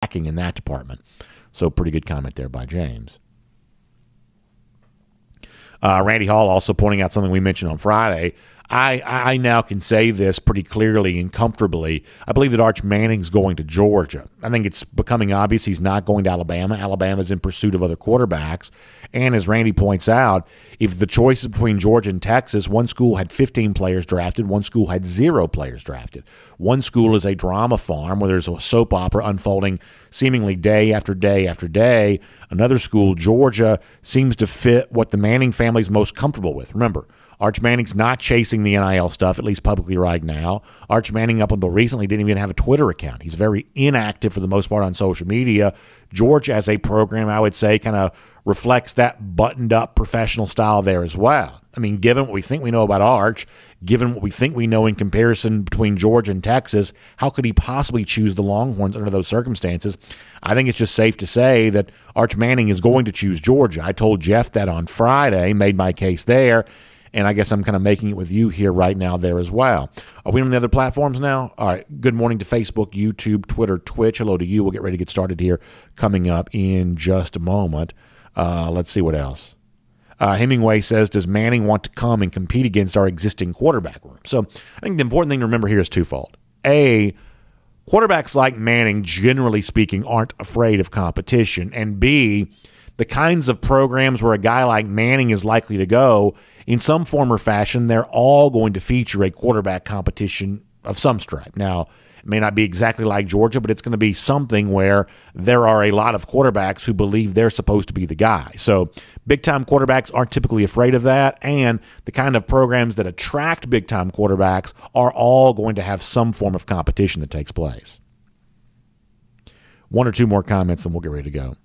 lacking in that department. So pretty good comment there by James. Randy Hall also pointing out something we mentioned on Friday. I now can say this pretty clearly and comfortably. I believe that Arch Manning's going to Georgia. I think it's becoming obvious he's not going to Alabama. Alabama's in pursuit of other quarterbacks. And as Randy points out, if the choice is between Georgia and Texas, one school had 15 players drafted, one school had 0 players drafted. One school is a drama farm where there's a soap opera unfolding seemingly day after day after day. Another school, Georgia, seems to fit what the Manning family's most comfortable with. Remember, Arch Manning's not chasing the NIL stuff, at least publicly right now. Arch Manning, up until recently, didn't even have a Twitter account. He's very inactive for the most part on social media. Georgia, as a program, I would say, kind of reflects that buttoned-up professional style there as well. I mean, given what we think we know about Arch, given what we think we know in comparison between Georgia and Texas, how could he possibly choose the Longhorns under those circumstances? I think it's just safe to say that Arch Manning is going to choose Georgia. I told Jeff that on Friday, made my case there. And I guess I'm kind of making it with you here right now there as well. Are we on the other platforms now? All right. Good morning to Facebook, YouTube, Twitter, Twitch. Hello to you. We'll get ready to get started here coming up in just a moment. Let's see what else. Hemingway says, does Manning want to come and compete against our existing quarterback room? So I think the important thing to remember here is twofold. A, quarterbacks like Manning, generally speaking, aren't afraid of competition. And B, the kinds of programs where a guy like Manning is likely to go, in some form or fashion, they're all going to feature a quarterback competition of some stripe. Now, it may not be exactly like Georgia, but it's going to be something where there are a lot of quarterbacks who believe they're supposed to be the guy. So big-time quarterbacks aren't typically afraid of that, and the kind of programs that attract big-time quarterbacks are all going to have some form of competition that takes place. One or two more comments, and we'll get ready to go.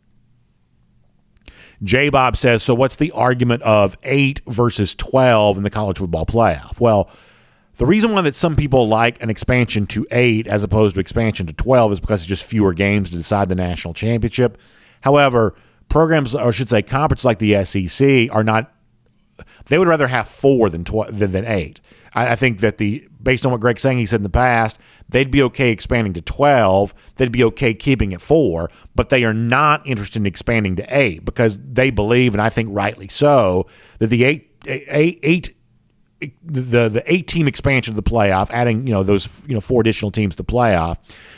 J. Bob says, so what's the argument of 8 versus 12 in the college football playoff? Well, the reason why that some people like an expansion to 8 as opposed to expansion to 12 is because it's just fewer games to decide the national championship. However, programs, or I should say conferences like the SEC, are not, they would rather have 4 than 8. I think that based on what Greg's saying, he said in the past, they'd be okay expanding to 12. They'd be okay keeping it 4, but they are not interested in expanding to 8 because they believe, and I think rightly so, that the 8-team expansion of the playoff, adding those 4 additional teams to the playoff,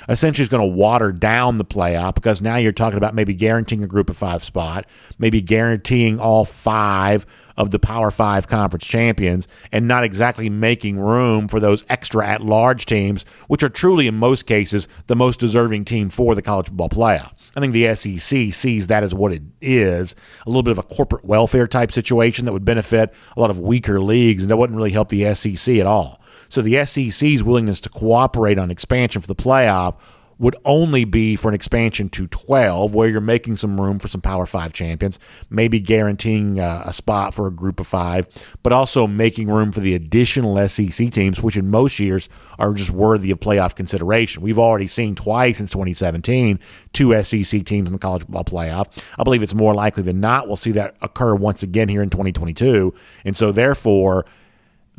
essentially is going to water down the playoff because now you're talking about maybe guaranteeing a group of 5 spot, maybe guaranteeing all 5 of the Power 5 conference champions, and not exactly making room for those extra at-large teams, which are truly, in most cases, the most deserving team for the college football playoff. I think the SEC sees that as what it is, a little bit of a corporate welfare type situation that would benefit a lot of weaker leagues, and that wouldn't really help the SEC at all. So the SEC's willingness to cooperate on expansion for the playoff would only be for an expansion to 12, where you're making some room for some Power 5 champions, maybe guaranteeing a spot for a group of 5, but also making room for the additional SEC teams, which in most years are just worthy of playoff consideration. We've already seen twice since 2017 2 SEC teams in the college football playoff. I believe it's more likely than not we'll see that occur once again here in 2022. And so therefore,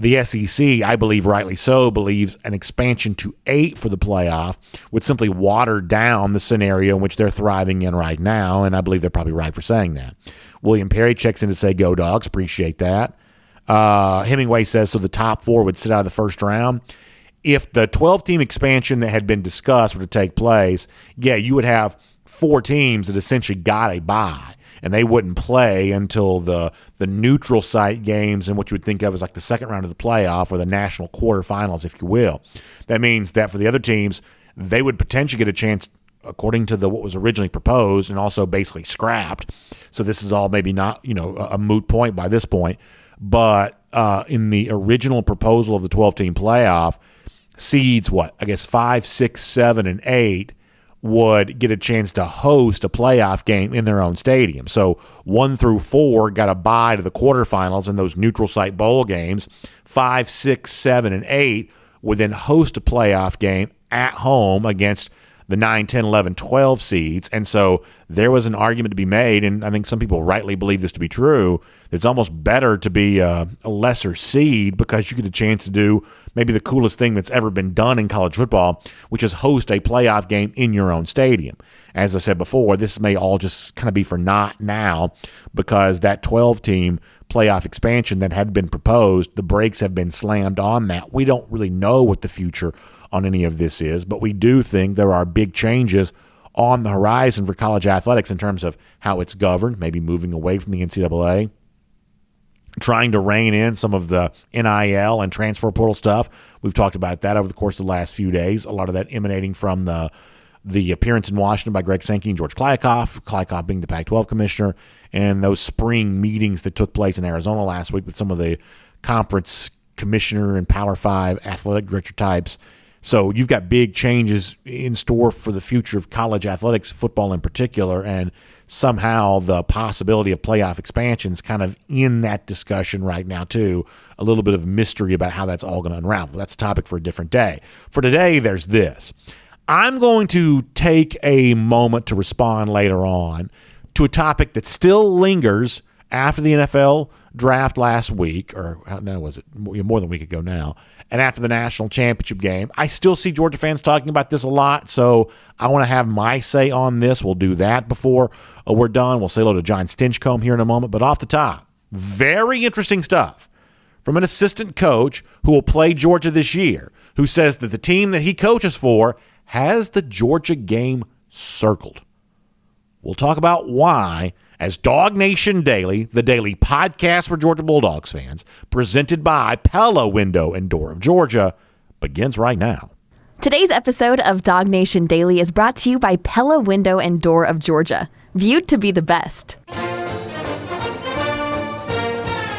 the SEC, I believe rightly so, believes an expansion to 8 for the playoff would simply water down the scenario in which they're thriving in right now, and I believe they're probably right for saying that. William Perry checks in to say, go Dogs, appreciate that. Hemingway says, so the top 4 would sit out of the first round. If the 12-team expansion that had been discussed were to take place, yeah, you would have 4 teams that essentially got a bye. And they wouldn't play until the neutral site games and what you would think of as like the second round of the playoff or the national quarterfinals, if you will. That means that for the other teams, they would potentially get a chance, according to what was originally proposed and also basically scrapped. So this is all maybe not a moot point by this point. But in the original proposal of the 12-team playoff, seeds 5, 6, 7, and 8 would get a chance to host a playoff game in their own stadium. So 1 through 4 got a bye to the quarterfinals in those neutral site bowl games. 5, 6, 7, and 8 would then host a playoff game at home against the 9, 10, 11, 12 seeds. And so there was an argument to be made, and I think some people rightly believe this to be true. It's almost better to be a lesser seed because you get a chance to do maybe the coolest thing that's ever been done in college football, which is host a playoff game in your own stadium. As I said before, this may all just kind of be for naught now because that 12-team playoff expansion that had been proposed, the brakes have been slammed on that. We don't really know what the future on any of this is, but we do think there are big changes on the horizon for college athletics in terms of how it's governed, maybe moving away from the NCAA, trying to rein in some of the NIL and transfer portal stuff. We've talked about that over the course of the last few days, a lot of that emanating from the appearance in Washington by Greg Sankey and George Kliakoff being the Pac-12 commissioner, and those spring meetings that took place in Arizona last week with some of the conference commissioner and Power 5 athletic director types. So you've got big changes in store for the future of college athletics, football in particular, and somehow the possibility of playoff expansion is kind of in that discussion right now too. A little bit of mystery about how that's all going to unravel. That's a topic for a different day. For today, there's this. I'm going to take a moment to respond later on to a topic that still lingers after the NFL draft last week, or no, was it more than a week ago now, and after the national championship game. I still see Georgia fans talking about this a lot, so I want to have my say on this. We'll do that before we're done. We'll say hello to Jon Stinchcomb here in a moment, but off the top, very interesting stuff from an assistant coach who will play Georgia this year, who says that the team that he coaches for has the Georgia game circled. We'll talk about why as DawgNation Daily, the daily podcast for Georgia Bulldogs fans, presented by Pella Window and Door of Georgia, begins right now. Today's episode of DawgNation Daily is brought to you by Pella Window and Door of Georgia, viewed to be the best.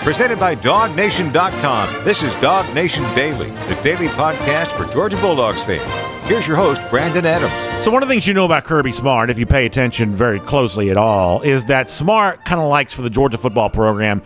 Presented by DawgNation.com, this is DawgNation Daily, the daily podcast for Georgia Bulldogs fans. Here's your host, Brandon Adams. So one of the things you know about Kirby Smart, if you pay attention very closely at all, is that Smart kind of likes for the Georgia football program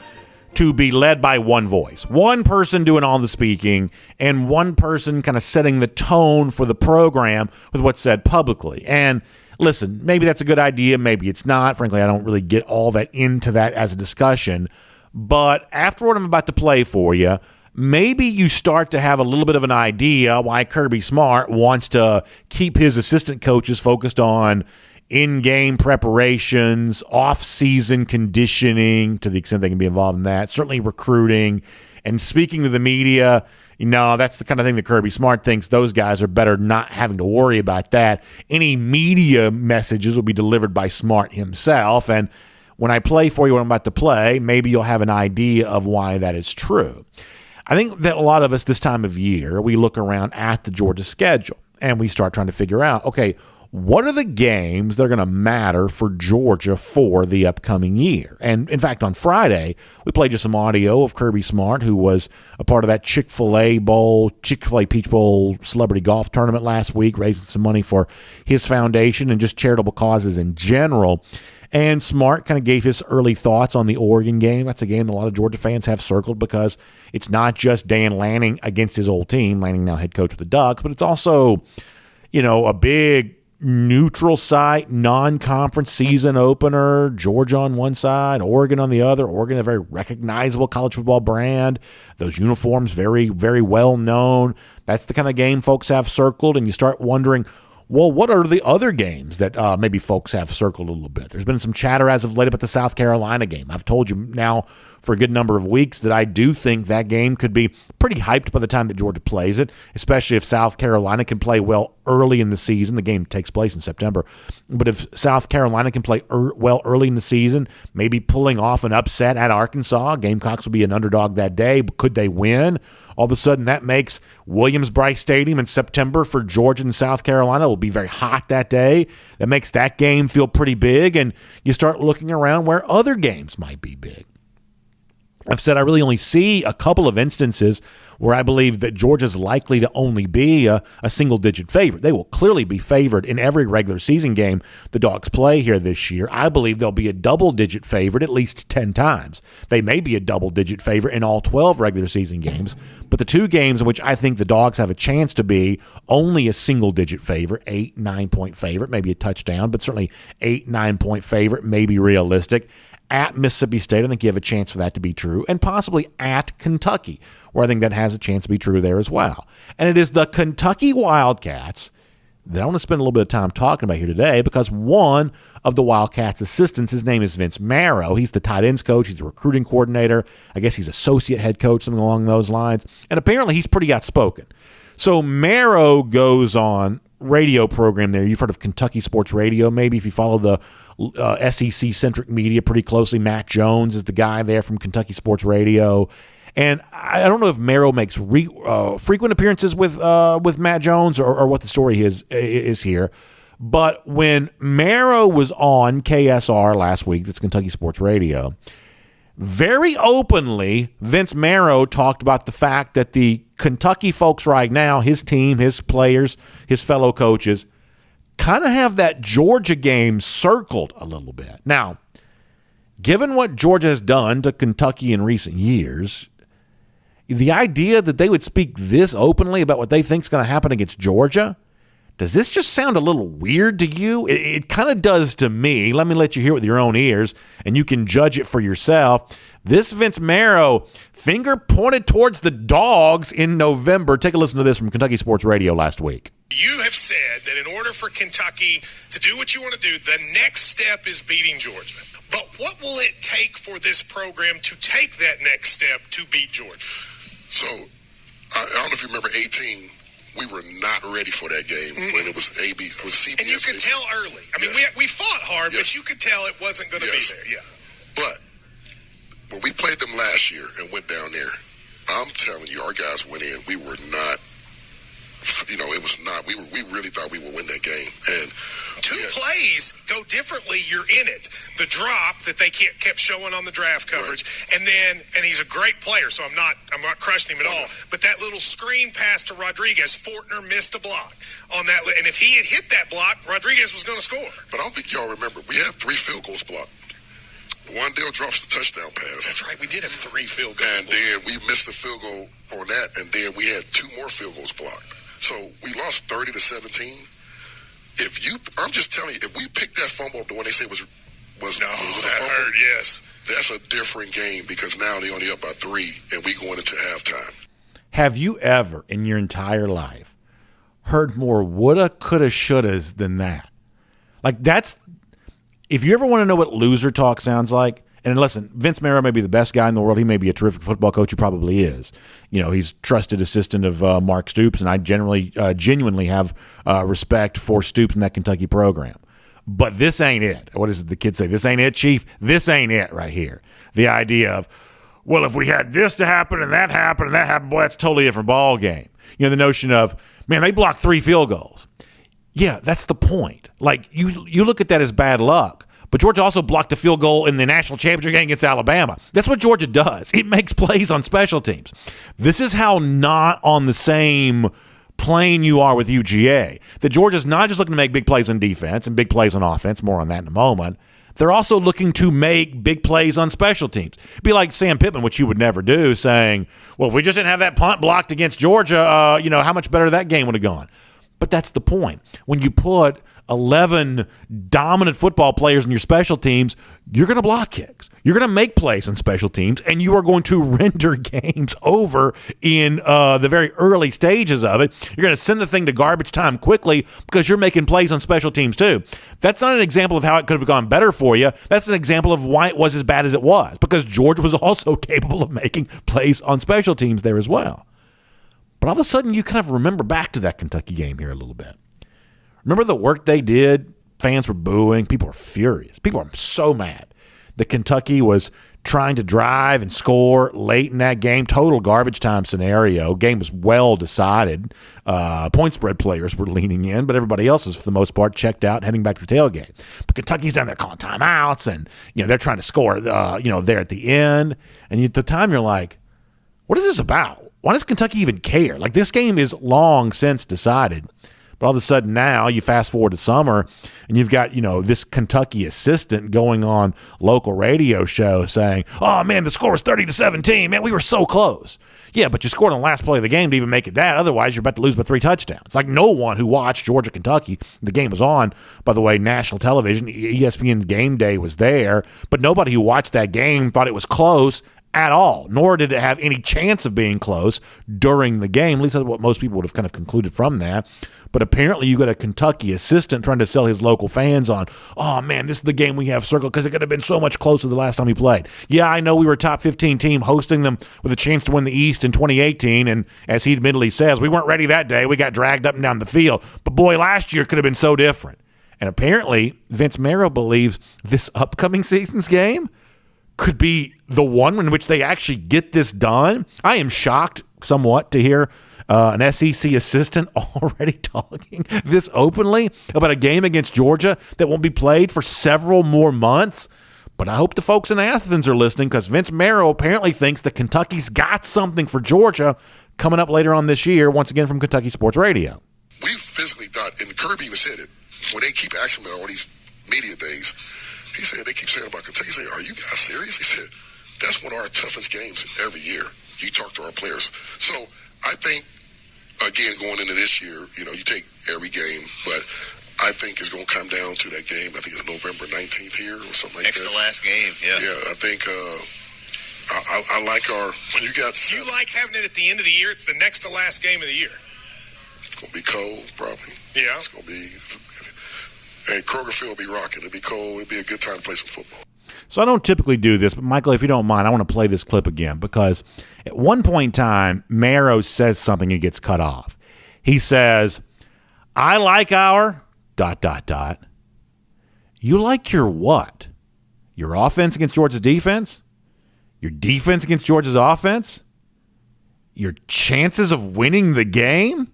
to be led by one voice. One person doing all the speaking and one person kind of setting the tone for the program with what's said publicly. And listen, maybe that's a good idea, maybe it's not. Frankly, I don't really get all that into that as a discussion. But after what I'm about to play for you, maybe you start to have a little bit of an idea why Kirby Smart wants to keep his assistant coaches focused on in-game preparations, off-season conditioning, to the extent they can be involved in that, certainly recruiting, and speaking to the media. That's the kind of thing that Kirby Smart thinks those guys are better not having to worry about that. Any media messages will be delivered by Smart himself, and when I play for you what I'm about to play, maybe you'll have an idea of why that is true. I think that a lot of us this time of year, we look around at the Georgia schedule and we start trying to figure out, okay, what are the games that are going to matter for Georgia for the upcoming year? And in fact, on Friday, we played you some audio of Kirby Smart, who was a part of that Chick-fil-A Peach Bowl celebrity golf tournament last week, raising some money for his foundation and just charitable causes in general. And Smart kind of gave his early thoughts on the Oregon game. That's a game that a lot of Georgia fans have circled because it's not just Dan Lanning against his old team, Lanning now head coach of the Ducks, but it's also, a big neutral site, non-conference season opener, Georgia on one side, Oregon on the other. Oregon, a very recognizable college football brand. Those uniforms, very, very well known. That's the kind of game folks have circled, and you start wondering, well, what are the other games that maybe folks have circled a little bit? There's been some chatter as of late about the South Carolina game. I've told you now for a good number of weeks that I do think that game could be pretty hyped by the time that Georgia plays it, especially if South Carolina can play well early in the season. The game takes place in September. But if South Carolina can play well early in the season, maybe pulling off an upset at Arkansas, Gamecocks will be an underdog that day. But could they win? All of a sudden, that makes Williams-Brice Stadium in September for Georgia and South Carolina. It will be very hot that day. That makes that game feel pretty big, and you start looking around where other games might be big. I've said I really only see a couple of instances where I believe that Georgia's likely to only be a single-digit favorite. They will clearly be favored in every regular season game the Dogs play here this year. I believe they'll be a double-digit favorite at least 10 times. They may be a double-digit favorite in all 12 regular season games, but the two games in which I think the Dogs have a chance to be only a single-digit favorite, 8, 9-point favorite, maybe a touchdown, but certainly 8, 9-point favorite may be realistic. At Mississippi State, I think you have a chance for that to be true, and possibly at Kentucky, where I think that has a chance to be true there as well. And it is the Kentucky Wildcats that I want to spend a little bit of time talking about here today, because one of the Wildcats' assistants, his name is Vince Marrow. He's the tight ends coach. He's a recruiting coordinator. I guess he's associate head coach, something along those lines. And apparently he's pretty outspoken. So Marrow goes on radio program there. You've heard of Kentucky Sports Radio, maybe, if you follow the SEC-centric media pretty closely. Matt Jones is the guy there from Kentucky Sports Radio. And I don't know if Marrow makes frequent appearances with Matt Jones or what the story is here. But when Marrow was on KSR last week, that's Kentucky Sports Radio, very openly, Vince Marrow talked about the fact that the Kentucky folks right now, his team, his players, his fellow coaches, kind of have that Georgia game circled a little bit. Now, given what Georgia has done to Kentucky in recent years, the idea that they would speak this openly about what they think is going to happen against Georgia, does this just sound a little weird to you? It kind of does to me. Let me let you hear it with your own ears, and you can judge it for yourself. This Vince Marrow, finger pointed towards the Dogs in November. Take a listen to this from Kentucky Sports Radio last week. You have said that in order for Kentucky to do what you want to do, the next step is beating Georgia. But what will it take for this program to take that next step to beat Georgia? So, I don't know if you remember 18. We were not ready for that game when it was CBS. And you could tell early. I mean, we fought hard, but you could tell it wasn't going to be there. Yeah. But when we played them last year and went down there, I'm telling you, our guys went in. We were not. It was not. We really thought we would win that game. And two plays go differently. You're in it. The drop that they kept showing on the draft coverage, right. and he's a great player. So I'm not crushing him at all. But that little screen pass to Rodriguez, Fortner missed a block on that. And if he had hit that block, Rodriguez was going to score. But I don't think y'all remember. We had 3 field goals blocked. One deal drops the touchdown pass. That's right. We did have 3 field goals. And then we missed the field goal on that, and then we had 2 more field goals blocked. So we lost 30-17. I'm just telling you, if we picked that fumble up, the one they say was no, that fumble, hurt, yes. That's a different game, because now they're only up by 3 and we going into halftime. Have you ever in your entire life heard more woulda, coulda, shouldas than that? Like, that's, if you ever want to know what loser talk sounds like, and listen, Vince Marrow may be the best guy in the world. He may be a terrific football coach. He probably is. He's trusted assistant of Mark Stoops, and I genuinely have respect for Stoops in that Kentucky program. But this ain't it. What does the kids say? This ain't it, Chief? This ain't it right here. The idea of, well, if we had this to happen and that happened, boy, that's a totally different ball game. The notion of, man, they blocked 3 field goals. Yeah, that's the point. Like, you look at that as bad luck. But Georgia also blocked a field goal in the national championship game against Alabama. That's what Georgia does. It makes plays on special teams. This is how not on the same plane you are with UGA. That Georgia's not just looking to make big plays on defense and big plays on offense. More on that in a moment. They're also looking to make big plays on special teams. It'd be like Sam Pittman, which you would never do, saying, well, if we just didn't have that punt blocked against Georgia, how much better that game would have gone. But that's the point. When you put 11 dominant football players in your special teams, you're going to block kicks. You're going to make plays on special teams, and you are going to render games over in the very early stages of it. You're going to send the thing to garbage time quickly because you're making plays on special teams too. That's not an example of how it could have gone better for you. That's an example of why it was as bad as it was, because Georgia was also capable of making plays on special teams there as well. But all of a sudden, you kind of remember back to that Kentucky game here a little bit. Remember the work they did? Fans were booing. People were furious. People are so mad that Kentucky was trying to drive and score late in that game. Total garbage time scenario. Game was well decided. Point spread players were leaning in, but everybody else was, for the most part, checked out, heading back to the tailgate. But Kentucky's down there calling timeouts, and they're trying to score. There at the end, and at the time you're like, what is this about? Why does Kentucky even care? Like, this game is long since decided. But all of a sudden now you fast forward to summer and you've got, this Kentucky assistant going on local radio show saying, oh, man, the score was 30-17. Man, we were so close. Yeah, but you scored on the last play of the game to even make it that. Otherwise, you're about to lose by 3 touchdowns. Like, no one who watched Georgia-Kentucky, the game was on, by the way, national television. ESPN's Game Day was there. But nobody who watched that game thought it was close at all, nor did it have any chance of being close during the game. At least that's what most people would have kind of concluded from that. But apparently you got a Kentucky assistant trying to sell his local fans on, oh, man, this is the game we have circled because it could have been so much closer the last time we played. Yeah, I know we were a top 15 team hosting them with a chance to win the East in 2018, and as he admittedly says, we weren't ready that day. We got dragged up and down the field. But, boy, last year could have been so different. And apparently Vince Marrow believes this upcoming season's game could be the one in which they actually get this done. I am shocked somewhat to hear an SEC assistant already talking this openly about a game against Georgia that won't be played for several more months. But I hope the folks in Athens are listening, because Vince Marrow apparently thinks that Kentucky's got something for Georgia coming up later on this year, once again from Kentucky Sports Radio. We physically thought, and Kirby even said it, when they keep asking about all these media days, he said, they keep saying about Kentucky, he said, are you guys serious? He said, that's one of our toughest games every year. You talk to our players. So I think, again, going into this year, you take every game, but I think it's going to come down to that game. I think it's November 19th here or something like that. Next to last game, yeah. Yeah, I think I like when you got... Do you like having it at the end of the year? It's the next to last game of the year. It's going to be cold, probably. Yeah. It's going to be... Hey, Kroger Field will be rocking. It'll be cold. It'll be a good time to play some football. So I don't typically do this, but Michael, if you don't mind, I want to play this clip again, because at one point in time, Marrow says something and gets cut off. He says, I like our ... You like your what? Your offense against Georgia's defense? Your defense against Georgia's offense? Your chances of winning the game?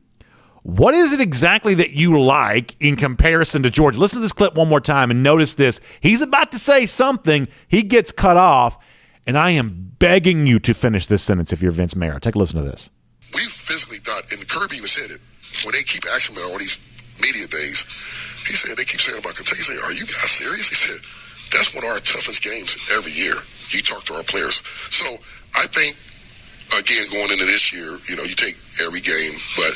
What is it exactly that you like in comparison to Georgia? Listen to this clip one more time and notice this. He's about to say something. He gets cut off, and I am begging you to finish this sentence if you're Vince Marrow. Take a listen to this. We physically thought, and Kirby even said it, when they keep asking about all these media days, he said, they keep saying about Kentucky, he said, are you guys serious? He said, that's one of our toughest games every year. You talk to our players. So I think, again, going into this year, you take every game, but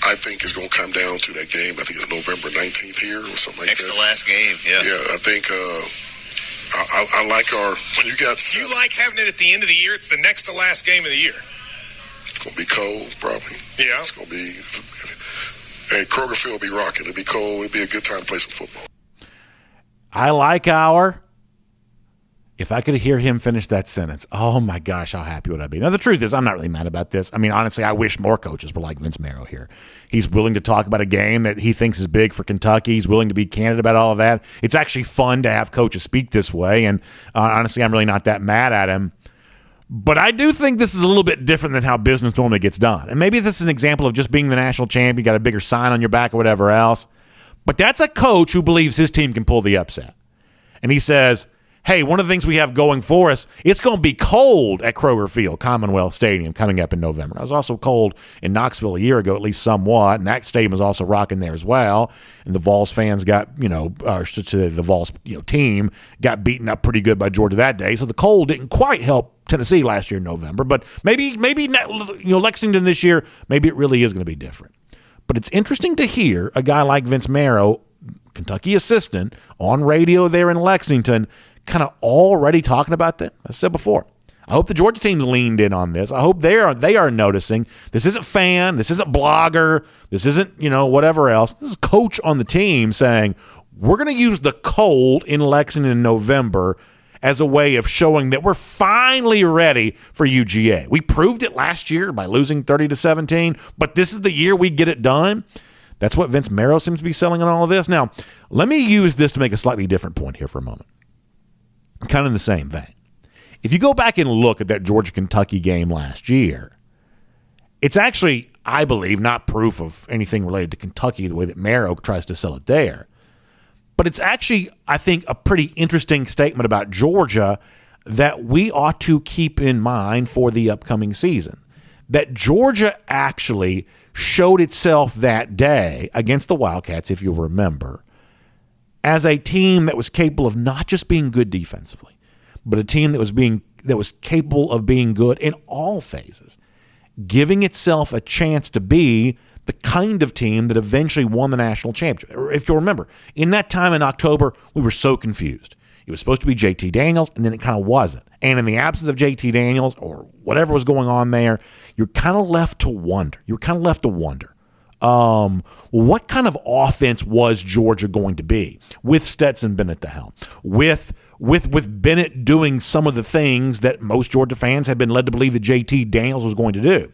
I think it's going to come down to that game. I think it's November 19th here or something like Next that. to last game, yeah. Yeah, I think I like when you got... Do you like having it at the end of the year? It's the next to last game of the year. It's going to be cold, probably. Yeah. It's going to be... Hey, Kroger Field will be rocking. It'll be cold. It'll be a good time to play some football. I like our... If I could hear him finish that sentence, oh my gosh, how happy would I be? Now, the truth is, I'm not really mad about this. I mean, honestly, I wish more coaches were like Vince Marrow here. He's willing to talk about a game that he thinks is big for Kentucky. He's willing to be candid about all of that. It's actually fun to have coaches speak this way, and honestly, I'm really not that mad at him. But I do think this is a little bit different than how business normally gets done. And maybe this is an example of just being the national champion, got a bigger sign on your back or whatever else. But that's a coach who believes his team can pull the upset. And he says, hey, one of the things we have going for us, it's going to be cold at Kroger Field, Commonwealth Stadium, coming up in November. It was also cold in Knoxville a year ago, at least somewhat, and that stadium was also rocking there as well. And the Vols fans got, the Vols team got beaten up pretty good by Georgia that day. So the cold didn't quite help Tennessee last year in November, but maybe Lexington this year, maybe it really is going to be different. But it's interesting to hear a guy like Vince Marrow, Kentucky assistant, on radio there in Lexington, kind of already talking about that. I said before, I hope the Georgia team's leaned in on this. I hope they are noticing. This isn't fan. This isn't blogger. This isn't, whatever else. This is coach on the team saying, we're going to use the cold in Lexington in November as a way of showing that we're finally ready for UGA. We proved it last year by losing 30-17, but this is the year we get it done. That's what Vince Marrow seems to be selling on all of this. Now, let me use this to make a slightly different point here for a moment. kind of in the same vein. If you go back and look at that Georgia-Kentucky game last year, it's actually, I believe, not proof of anything related to Kentucky the way that Marrow tries to sell it there. But it's actually, I think, a pretty interesting statement about Georgia that we ought to keep in mind for the upcoming season. That Georgia actually showed itself that day against the Wildcats, if you'll remember, as a team that was capable of not just being good defensively, but a team that was capable of being good in all phases, giving itself a chance to be the kind of team that eventually won the national championship. If you'll remember, in that time in October, we were so confused. It was supposed to be JT Daniels, and then it kind of wasn't. And in the absence of JT Daniels or whatever was going on there, you're kind of left to wonder. What kind of offense was Georgia going to be with Stetson Bennett at the helm, with Bennett doing some of the things that most Georgia fans had been led to believe that JT Daniels was going to do?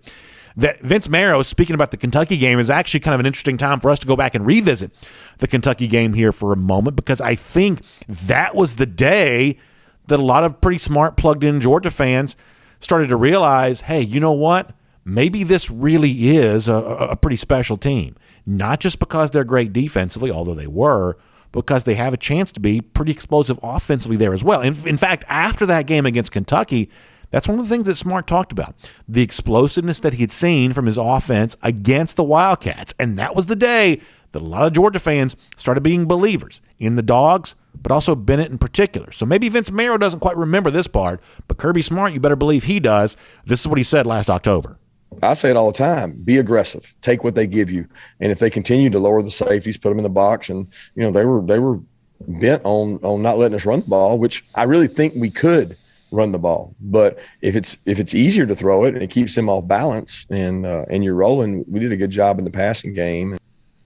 That Vince Marrow, speaking about the Kentucky game, is actually kind of an interesting time for us to go back and revisit the Kentucky game here for a moment, because I think that was the day that a lot of pretty smart, plugged-in Georgia fans started to realize, hey, you know what? Maybe this really is a pretty special team. Not just because they're great defensively, although they were, because they have a chance to be pretty explosive offensively there as well. In fact, after that game against Kentucky, that's one of the things that Smart talked about, the explosiveness that he had seen from his offense against the Wildcats. And that was the day that a lot of Georgia fans started being believers in the Dogs, but also Bennett in particular. So maybe Vince Marrow doesn't quite remember this part, but Kirby Smart, you better believe he does. This is what he said last October. I say it all the time. Be aggressive. Take what they give you. And if they continue to lower the safeties, put them in the box, and they were bent on not letting us run the ball, which I really think we could run the ball. But if it's easier to throw it and it keeps them off balance and you're rolling, we did a good job in the passing game.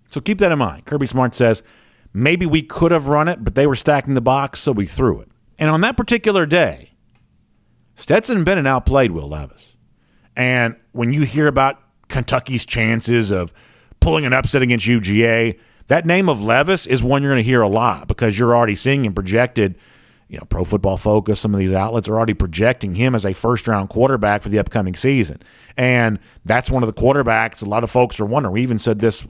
So keep that in mind. Kirby Smart says maybe we could have run it, but they were stacking the box, so we threw it. And on that particular day, Stetson Bennett outplayed Will Levis. And when you hear about Kentucky's chances of pulling an upset against UGA, that name of Levis is one you're going to hear a lot, because you're already seeing him projected. Pro Football Focus, some of these outlets are already projecting him as a first-round quarterback for the upcoming season. And that's one of the quarterbacks a lot of folks are wondering. We even said this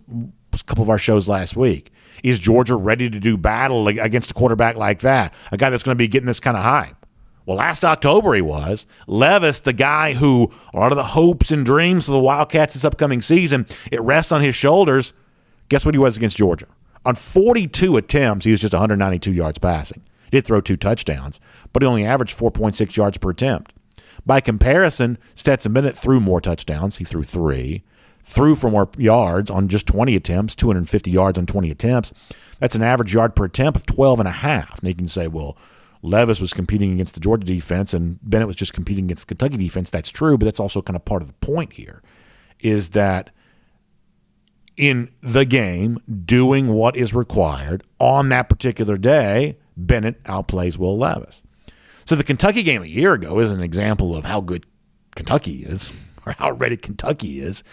a couple of our shows last week. Is Georgia ready to do battle against a quarterback like that, a guy that's going to be getting this kind of hype? Well, last October he was. Levis, the guy who a lot of the hopes and dreams of the Wildcats this upcoming season, it rests on his shoulders. Guess what he was against Georgia? On 42 attempts, he was just 192 yards passing. He did throw 2 touchdowns, but he only averaged 4.6 yards per attempt. By comparison, Stetson Bennett threw more touchdowns. He threw 3. Threw for more yards on just 20 attempts, 250 yards on 20 attempts. That's an average yard per attempt of 12.5. And you can say, well, Levis was competing against the Georgia defense and Bennett was just competing against the Kentucky defense. That's true, but that's also kind of part of the point here, is that in the game, doing what is required on that particular day, Bennett outplays Will Levis. So the Kentucky game a year ago is an example of how good Kentucky is, or how ready Kentucky is.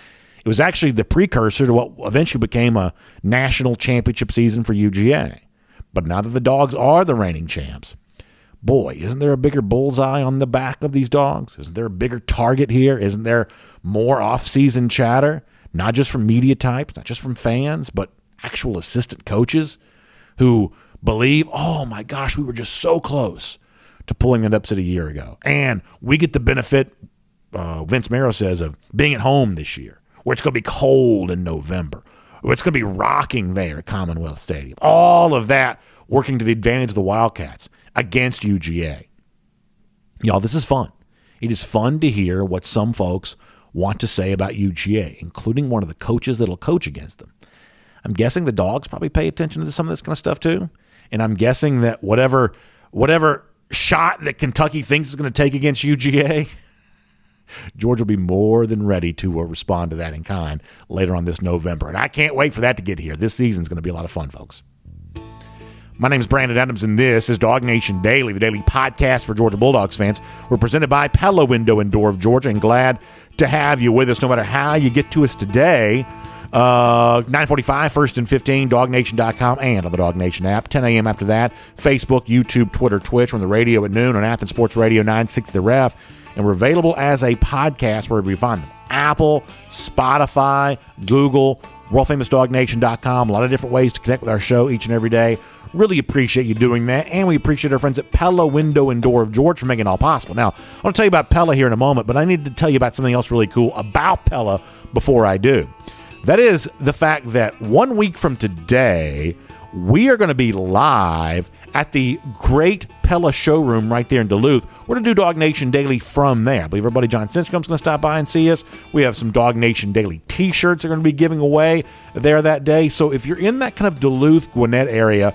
It was actually the precursor to what eventually became a national championship season for UGA. But now that the Dogs are the reigning champs, boy, isn't there a bigger bullseye on the back of these Dogs? Isn't there a bigger target here? Isn't there more off-season chatter? Not just from media types, not just from fans, but actual assistant coaches who believe, oh my gosh, we were just so close to pulling an upset a year ago. And we get the benefit, Vince Marrow says, of being at home this year, where it's going to be cold in November, where it's going to be rocking there at Commonwealth Stadium. All of that working to the advantage of the Wildcats against UGA. Y'all, this is fun. It is fun to hear what some folks want to say about UGA, including one of the coaches that'll coach against them. I'm guessing the Dogs probably pay attention to some of this kind of stuff too. And I'm guessing that whatever shot that Kentucky thinks is going to take against UGA, Georgia will be more than ready to respond to that in kind later on this November. And I can't wait for that to get here. This season's going to be a lot of fun, folks. My name is Brandon Adams, and this is DawgNation Daily, the daily podcast for Georgia Bulldogs fans. We're presented by Pella Window and Door of Georgia, and glad to have you with us no matter how you get to us today. 9:45, 1st and 15, DawgNation.com and on the DawgNation app. 10 a.m. after that, Facebook, YouTube, Twitter, Twitch. We're on the radio at noon on Athens Sports Radio 960 The Ref. And we're available as a podcast wherever you find them. Apple, Spotify, Google, worldfamousDawgNation.com. A lot of different ways to connect with our show each and every day. Really appreciate you doing that. And we appreciate our friends at Pella Window and Door of Georgia for making it all possible. Now, I want to tell you about Pella here in a moment, but I need to tell you about something else really cool about Pella before I do. That is the fact that 1 week from today, we are going to be live at the great Pella showroom right there in Duluth. We're going to do DawgNation Daily from there. I believe our buddy Jon Stinchcomb is going to stop by and see us. We have some DawgNation Daily t-shirts they're going to be giving away there that day. So if you're in that kind of Duluth, Gwinnett area,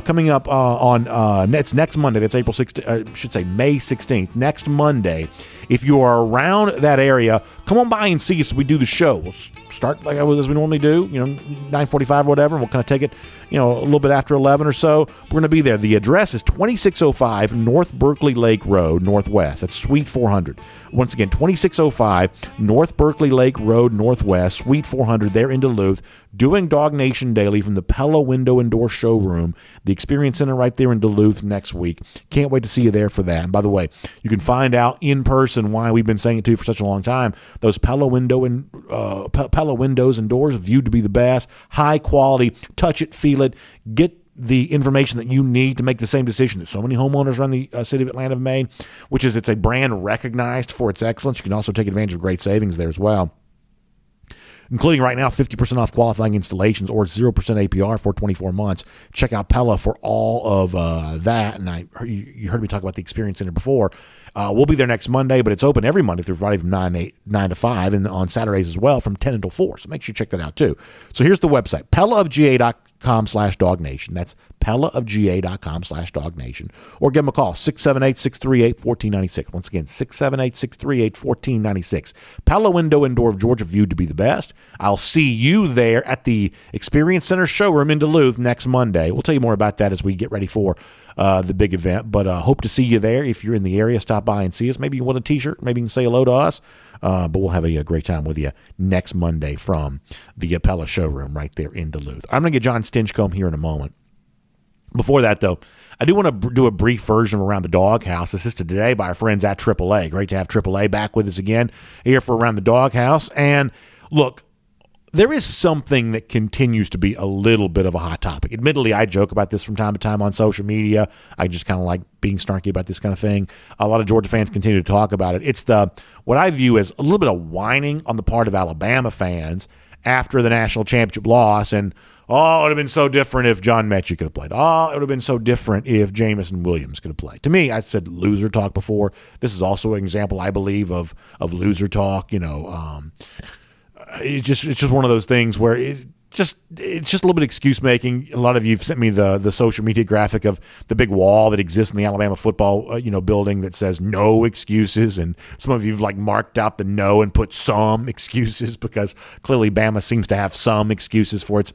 coming up on it's next Monday. That's April 16th. Should say May 16th. Next Monday. If you are around that area, come on by and see us. We do the show. We'll start as we normally do, 9:45 or whatever. And we'll kind of take it, a little bit after 11 or so. We're going to be there. The address is 2605 North Berkeley Lake Road, Northwest. That's Suite 400. Once again, 2605 North Berkeley Lake Road, Northwest, Suite 400. There in Duluth, doing DawgNation Daily from the Pella Window and Door Showroom, the Experience Center right there in Duluth next week. Can't wait to see you there for that. And by the way, you can find out in person why we've been saying it to you for such a long time. Those Pella windows and doors viewed to be the best, high quality. Touch it, feel it, get the information that you need to make the same decision that so many homeowners around the city of Atlanta have made, which is it's a brand recognized for its excellence. You can also take advantage of great savings there as well, including right now 50% off qualifying installations or 0% APR for 24 months. Check out Pella for all of that. And you heard me talk about the Experience Center before. We'll be there next Monday, but it's open every Monday through Friday from 9 to 5 and on Saturdays as well from 10 until 4. So make sure you check that out too. So here's the website, PellaofGA.com/DawgNation. That's PellaofGA.com/DawgNation. Or give them a call, 678-638-1496. Once again, 678-638-1496. Pella Window and Door of Georgia, viewed to be the best. I'll see you there at the Experience Center showroom in Duluth next Monday. We'll tell you more about that as we get ready for the big event, but hope to see you there. If you're in the area, stop by and see us. Maybe you want a t-shirt, maybe you can say hello to us, but we'll have a great time with you next Monday from the Pella showroom right there in Duluth. I'm going to get Jon Stinchcomb here in a moment. Before that, though, I do want to do a brief version of Around the Doghouse, assisted today by our friends at AAA. Great to have AAA back with us again here for Around the Doghouse. And look, there is something that continues to be a little bit of a hot topic. Admittedly, I joke about this from time to time on social media. I just kind of like being snarky about this kind of thing. A lot of Georgia fans continue to talk about it. It's what I view as a little bit of whining on the part of Alabama fans after the national championship loss. And, it would have been so different if John Mechie could have played. It would have been so different if Jamison Williams could have played. To me, I said loser talk before. This is also an example, I believe, of loser talk. It's just one of those things where it's just a little bit excuse making. A lot of you have sent me the social media graphic of the big wall that exists in the Alabama football building that says no excuses, and some of you've marked out the no and put some excuses because clearly Bama seems to have some excuses for its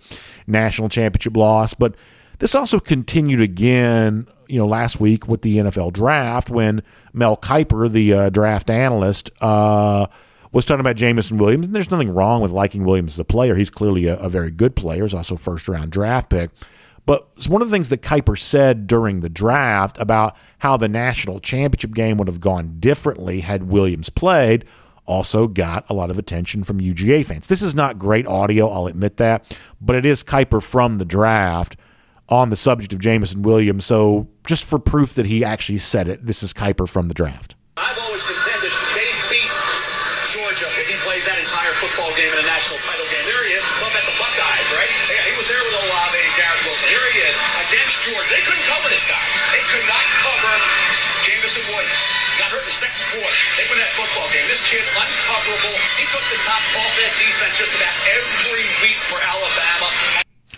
national championship loss. But this also continued again, last week with the NFL draft when Mel Kiper, the draft analyst, was talking about Jamison Williams, and there's nothing wrong with liking Williams as a player. He's clearly a very good player. He's also a first-round draft pick. But it's one of the things that Kiper said during the draft about how the national championship game would have gone differently had Williams played also got a lot of attention from UGA fans. This is not great audio, I'll admit that, but it is Kiper from the draft on the subject of Jamison Williams. So just for proof that he actually said it, this is Kiper from the draft. I've always contended they beat Georgia if he plays that entire football game in a national title game. There he is, up at the Buckeyes, right? Yeah, he was there with Olave and Garrett Wilson. Here he is against Georgia. They couldn't cover this guy. They could not cover Jamison Williams. Got hurt in the second quarter. They win that football game. This kid, uncoverable. He took the top off that defense just about every week for Alabama.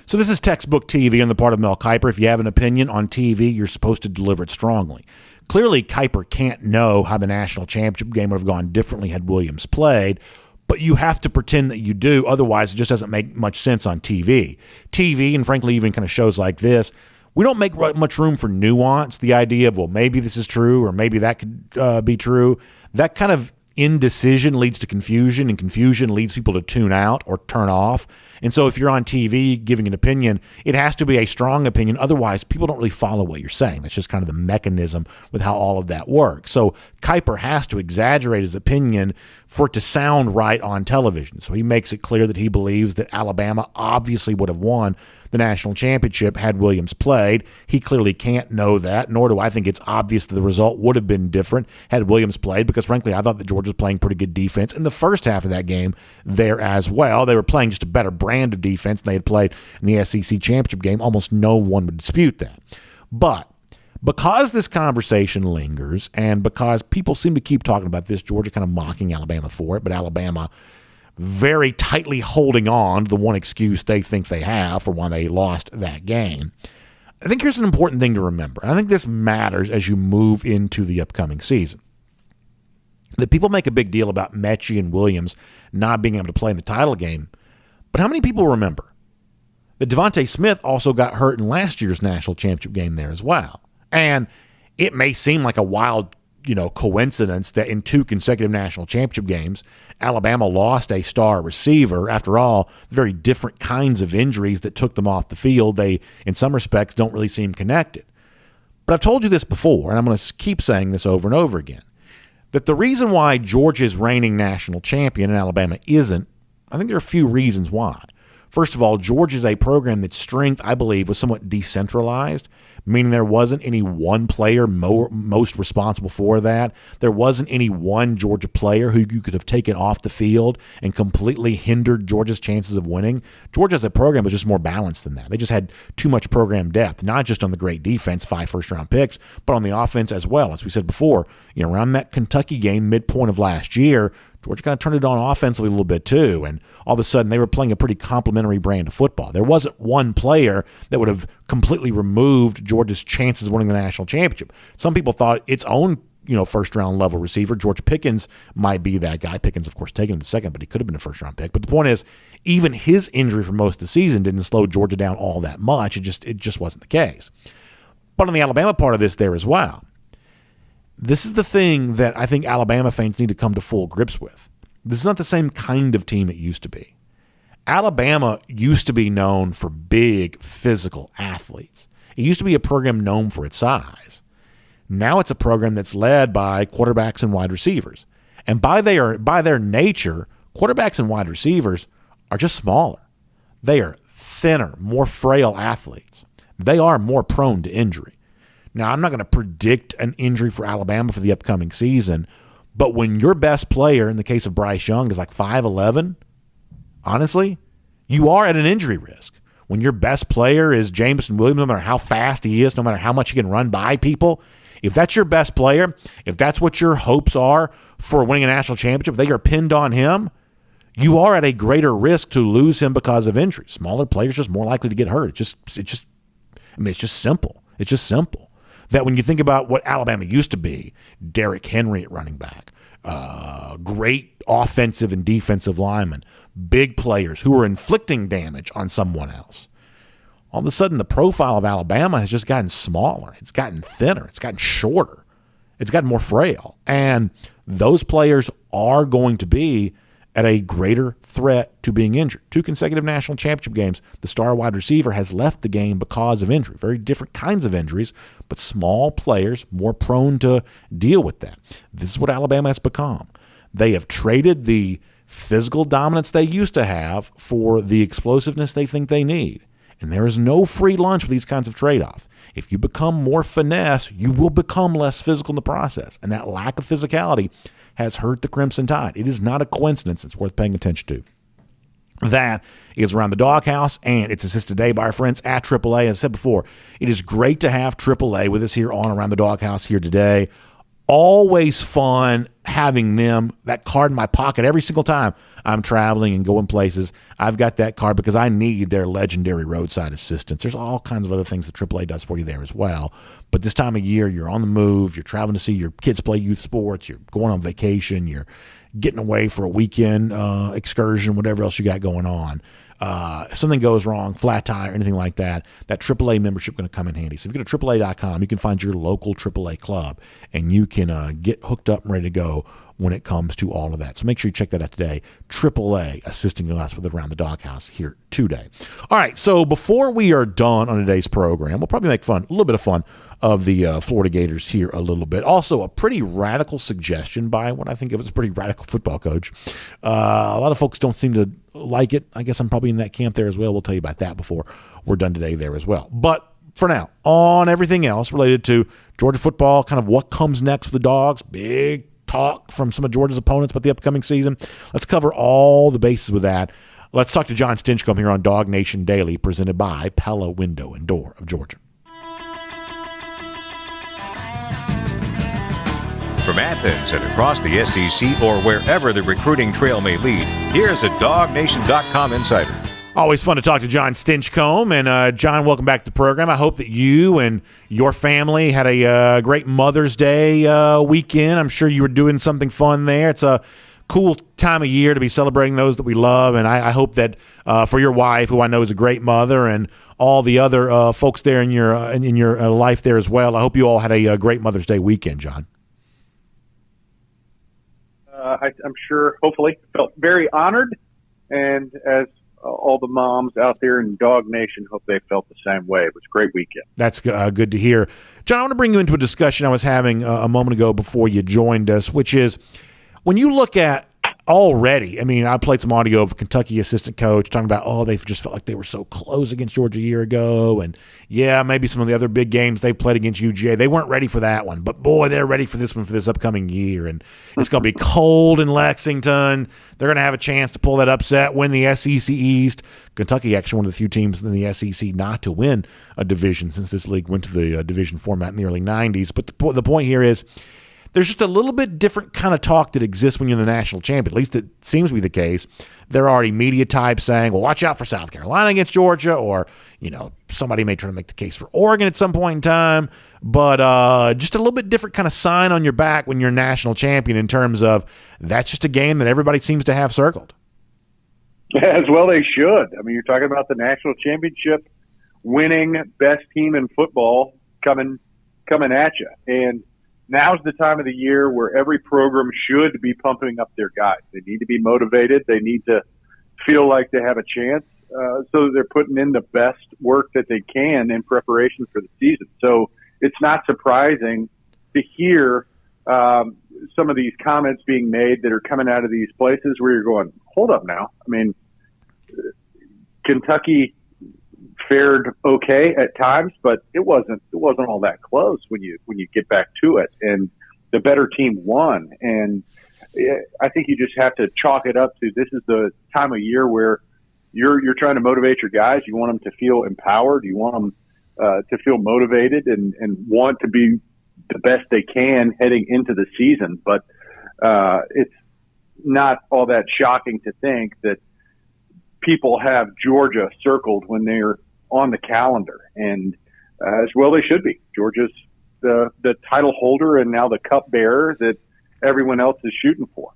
So this is textbook TV on the part of Mel Kiper. If you have an opinion on TV, you're supposed to deliver it strongly. Clearly, Kiper can't know how the national championship game would have gone differently had Williams played, but you have to pretend that you do. Otherwise, it just doesn't make much sense on TV. TV, and frankly, even kind of shows like this, we don't make much room for nuance. The idea of, well, maybe this is true or maybe that could be true, that kind of indecision leads to confusion, and confusion leads people to tune out or turn off. And so if you're on TV giving an opinion, it has to be a strong opinion. Otherwise, people don't really follow what you're saying. That's just kind of the mechanism with how all of that works. So Kuiper has to exaggerate his opinion for it to sound right on television. So he makes it clear that he believes that Alabama obviously would have won the national championship had Williams played. He clearly can't know that, nor do I think it's obvious that the result would have been different had Williams played, because frankly, I thought that Georgia was playing pretty good defense in the first half of that game there as well. They were playing just a better brand of defense than they had played in the SEC championship game. Almost no one would dispute that. But because this conversation lingers and because people seem to keep talking about this, Georgia kind of mocking Alabama for it, but Alabama very tightly holding on to the one excuse they think they have for why they lost that game. I think here's an important thing to remember, and I think this matters as you move into the upcoming season. That people make a big deal about Mechie and Williams not being able to play in the title game, but how many people remember that Devontae Smith also got hurt in last year's national championship game there as well? And it may seem like a wild coincidence that in 2 consecutive national championship games, Alabama lost a star receiver. After all, very different kinds of injuries that took them off the field. They, in some respects, don't really seem connected. But I've told you this before, and I'm going to keep saying this over and over again, that the reason why Georgia's reigning national champion and Alabama isn't, I think there are a few reasons why. First of all, Georgia's a program that's strength, I believe, was somewhat decentralized, meaning there wasn't any one player most responsible for that. There wasn't any one Georgia player who you could have taken off the field and completely hindered Georgia's chances of winning. Georgia as a program was just more balanced than that. They just had too much program depth, not just on the great defense, 5 first-round picks, but on the offense as well. As we said before, around that Kentucky game midpoint of last year, Georgia kind of turned it on offensively a little bit too, and all of a sudden they were playing a pretty complimentary brand of football. There wasn't one player that would have completely removed Georgia's chances of winning the national championship. Some people thought its own first-round level receiver, George Pickens, might be that guy. Pickens, of course, taken in the second, but he could have been a first-round pick. But the point is, even his injury for most of the season didn't slow Georgia down all that much. It just wasn't the case. But on the Alabama part of this there as well, this is the thing that I think Alabama fans need to come to full grips with. This is not the same kind of team it used to be. Alabama used to be known for big physical athletes. It used to be a program known for its size. Now it's a program that's led by quarterbacks and wide receivers. And by their nature, quarterbacks and wide receivers are just smaller. They are thinner, more frail athletes. They are more prone to injury. Now, I'm not going to predict an injury for Alabama for the upcoming season, but when your best player, in the case of Bryce Young, is like 5'11", honestly, you are at an injury risk. When your best player is Jameson Williams, no matter how fast he is, no matter how much he can run by people, if that's your best player, if that's what your hopes are for winning a national championship, if they are pinned on him, you are at a greater risk to lose him because of injury. Smaller players are just more likely to get hurt. It's just simple. It's just simple. That when you think about what Alabama used to be, Derrick Henry at running back, great offensive and defensive linemen, big players who are inflicting damage on someone else. All of a sudden, the profile of Alabama has just gotten smaller. It's gotten thinner. It's gotten shorter. It's gotten more frail. And those players are going to be at a greater threat to being injured. 2 consecutive national championship games, the star wide receiver has left the game because of injury. Very different kinds of injuries, but small players more prone to deal with that. This is what Alabama has become. They have traded the physical dominance they used to have for the explosiveness they think they need. And there is no free lunch with these kinds of trade-offs. If you become more finesse, you will become less physical in the process. And that lack of physicality has hurt the Crimson Tide. It is not a coincidence. It's worth paying attention to. That is Around the Doghouse, and it's assisted today by our friends at AAA. As I said before, it is great to have AAA with us here on Around the Doghouse here today. Always fun having them, that card in my pocket every single time I'm traveling and going places. I've got that card because I need their legendary roadside assistance. There's all kinds of other things that AAA does for you there as well. But this time of year, you're on the move, you're traveling to see your kids play youth sports, you're going on vacation, you're getting away for a weekend excursion, whatever else you got going on. If something goes wrong, flat tire, anything like that, that AAA membership is going to come in handy. So if you go to AAA.com, you can find your local AAA club, and you can get hooked up and ready to go when it comes to all of that. So make sure you check that out today. AAA assisting us with Around the Doghouse here today. All right, so before we are done on today's program, we'll probably make a little bit of fun of the Florida Gators here a little bit. Also, a pretty radical suggestion by what I think of as a pretty radical football coach. A lot of folks don't seem to like it. I guess I'm probably in that camp there as well. We'll tell you about that before we're done today there as well. But for now, on everything else related to Georgia football, kind of what comes next for the Dogs, big talk from some of Georgia's opponents about the upcoming season. Let's cover all the bases with that. Let's talk to Jon Stinchcomb here on DawgNation Daily, presented by Pella Window and Door of Georgia. From Athens and across the SEC or wherever the recruiting trail may lead, here's a DawgNation.com insider. Always fun to talk to Jon Stinchcomb. And, John, welcome back to the program. I hope that you and your family had a great Mother's Day weekend. I'm sure you were doing something fun there. It's a cool time of year to be celebrating those that we love. And I hope that for your wife, who I know is a great mother, and all the other folks there in your life there as well, I hope you all had a great Mother's Day weekend, John. I'm sure, hopefully, felt very honored. And as all the moms out there in Dog Nation, hope they felt the same way. It was a great weekend. That's good to hear. John, I want to bring you into a discussion I was having a moment ago before you joined us, which is when you look at already, I mean, I played some audio of a Kentucky assistant coach talking about, they just felt like they were so close against Georgia a year ago. And, yeah, maybe some of the other big games they've played against UGA, they weren't ready for that one. But, boy, they're ready for this one for this upcoming year. And it's going to be cold in Lexington. They're going to have a chance to pull that upset, win the SEC East. Kentucky actually one of the few teams in the SEC not to win a division since this league went to the division format in the early 90s. But the point here is, there's just a little bit different kind of talk that exists when you're the national champion. At least it seems to be the case. There are already media types saying, well, watch out for South Carolina against Georgia, or, somebody may try to make the case for Oregon at some point in time. But just a little bit different kind of sign on your back when you're national champion in terms of that's just a game that everybody seems to have circled. As well they should. I mean, you're talking about the national championship winning best team in football coming at you. And now's the time of the year where every program should be pumping up their guys. They need to be motivated. They need to feel like they have a chance, so that they're putting in the best work that they can in preparation for the season. So it's not surprising to hear some of these comments being made that are coming out of these places where you're going, hold up now. I mean, Kentucky fared okay at times, but it wasn't all that close when you get back to it, and the better team won. And I think you just have to chalk it up to this is the time of year where you're trying to motivate your guys. You want them to feel empowered. You want them to feel motivated and want to be the best they can heading into the season. But it's not all that shocking to think that people have Georgia circled when they're on the calendar, and as well they should be. Georgia's the title holder and now the cup bearer that everyone else is shooting for.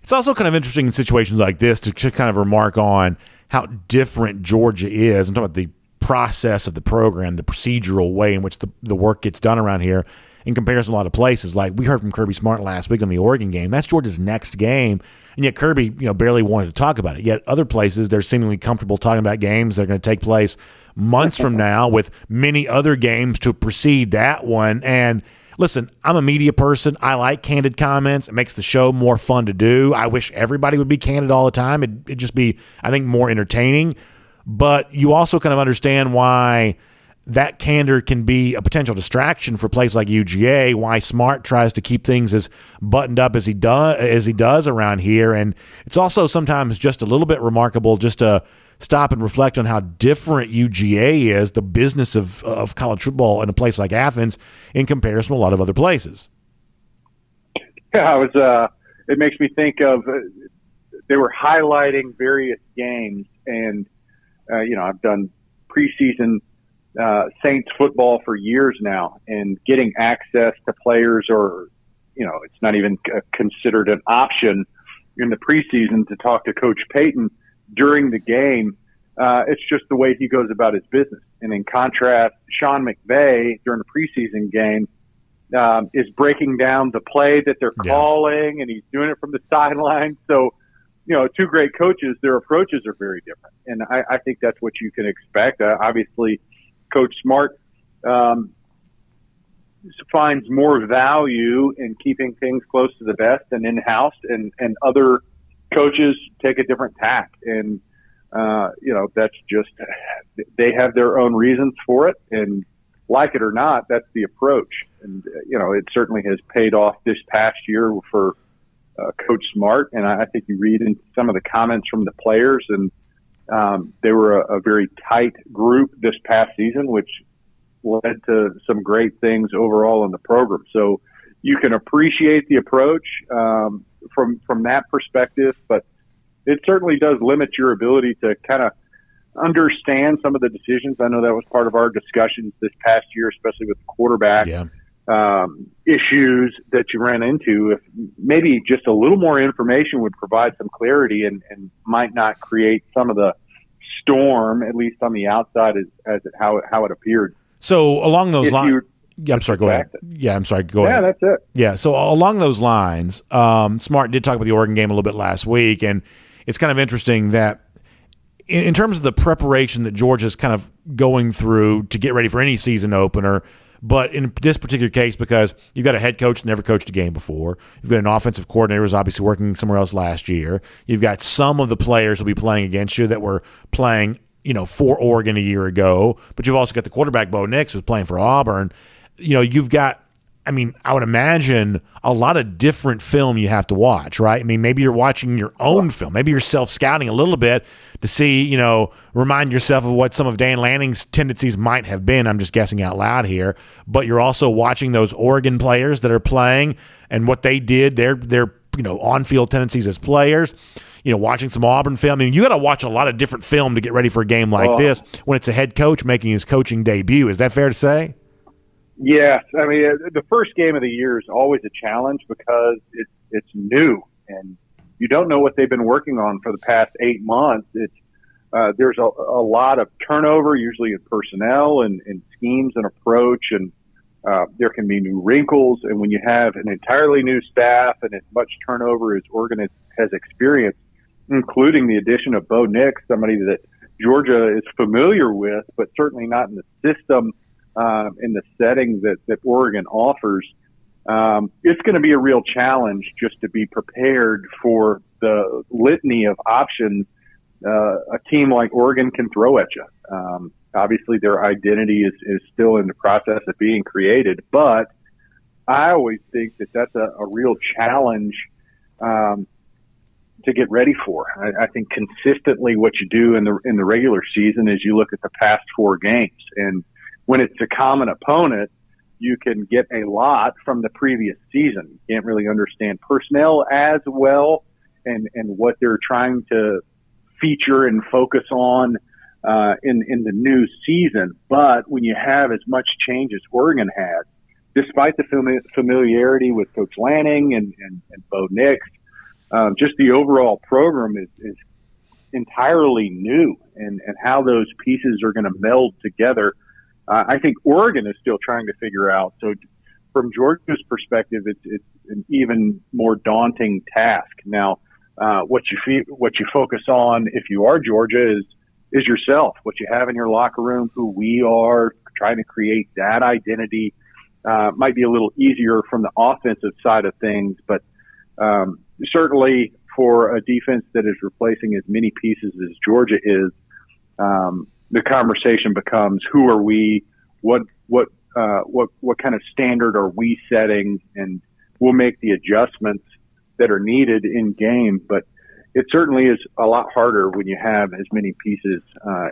It's also kind of interesting in situations like this to kind of remark on how different Georgia is. I'm talking about the process of the program, the procedural way in which the work gets done around here in comparison to a lot of places. Like we heard from Kirby Smart last week on the Oregon game. That's Georgia's next game, and yet Kirby barely wanted to talk about it. Yet other places, they're seemingly comfortable talking about games that are going to take place months from now with many other games to precede that one. And listen, I'm a media person. I like candid comments. It makes the show more fun to do. I wish everybody would be candid all the time. It'd just be, I think, more entertaining. But you also kind of understand why that candor can be a potential distraction for a place like UGA, why Smart tries to keep things as buttoned up as he does around here. And it's also sometimes just a little bit remarkable just to stop and reflect on how different UGA is, the business of college football in a place like Athens in comparison to a lot of other places. Yeah, it makes me think of they were highlighting various games, and I've done preseason Saints football for years now, and getting access to players, or it's not even considered an option in the preseason to talk to Coach Payton during the game. It's just the way he goes about his business. And in contrast, Sean McVay during the preseason game is breaking down the play that they're calling, and he's doing it from the sideline. So, two great coaches, their approaches are very different. And I think that's what you can expect. Obviously, Coach Smart finds more value in keeping things close to the best and in-house, and other coaches take a different tack. And, that's just, they have their own reasons for it. And like it or not, that's the approach. And, it certainly has paid off this past year for Coach Smart. And I think you read in some of the comments from the players, and they were a very tight group this past season, which led to some great things overall in the program. So you can appreciate the approach from that perspective, but it certainly does limit your ability to kind of understand some of the decisions. I know that was part of our discussions this past year, especially with the quarterback issues that you ran into. If maybe just a little more information would provide some clarity and might not create some of the storm, at least on the outside, as how it appeared. So along those lines, I'm sorry, go ahead. Yeah, I'm sorry, go ahead. Yeah, that's it. Yeah, so along those lines, Smart did talk about the Oregon game a little bit last week, and it's kind of interesting that in terms of the preparation that Georgia's kind of going through to get ready for any season opener, but in this particular case, because you've got a head coach that never coached a game before, you've got an offensive coordinator who's obviously working somewhere else last year, you've got some of the players who'll be playing against you that were playing for Oregon a year ago, but you've also got the quarterback, Bo Nix, who's playing for Auburn. You've got, I would imagine a lot of different film you have to watch, right? Maybe you're watching your own film. Maybe you're self-scouting a little bit to see, remind yourself of what some of Dan Lanning's tendencies might have been. I'm just guessing out loud here. But you're also watching those Oregon players that are playing and what they did, their on-field tendencies as players. Watching some Auburn film. You got to watch a lot of different film to get ready for a game like this when it's a head coach making his coaching debut. Is that fair to say? Yes. The first game of the year is always a challenge because it's new and you don't know what they've been working on for the past 8 months. There's a lot of turnover, usually in personnel and schemes and approach, and there can be new wrinkles. And when you have an entirely new staff and as much turnover as Oregon has experienced, including the addition of Bo Nix, somebody that Georgia is familiar with, but certainly not in the system, in the setting that Oregon offers, it's going to be a real challenge just to be prepared for the litany of options a team like Oregon can throw at you. Obviously, their identity is still in the process of being created, but I always think that that's a real challenge to get ready for. I think consistently what you do in the regular season is you look at the past 4 games, and when it's a common opponent, you can get a lot from the previous season. You can't really understand personnel as well and what they're trying to feature and focus on in the new season. But when you have as much change as Oregon had, despite the familiarity with Coach Lanning and Bo Nix, just the overall program is entirely new, and how those pieces are going to meld together. I think Oregon is still trying to figure out. So from Georgia's perspective, it's an even more daunting task. Now, what you focus on if you are Georgia is yourself, what you have in your locker room, who we are, trying to create that identity. Might be a little easier from the offensive side of things, but certainly for a defense that is replacing as many pieces as Georgia is, the conversation becomes, who are we? What kind of standard are we setting? And we'll make the adjustments that are needed in game. But it certainly is a lot harder when you have as many pieces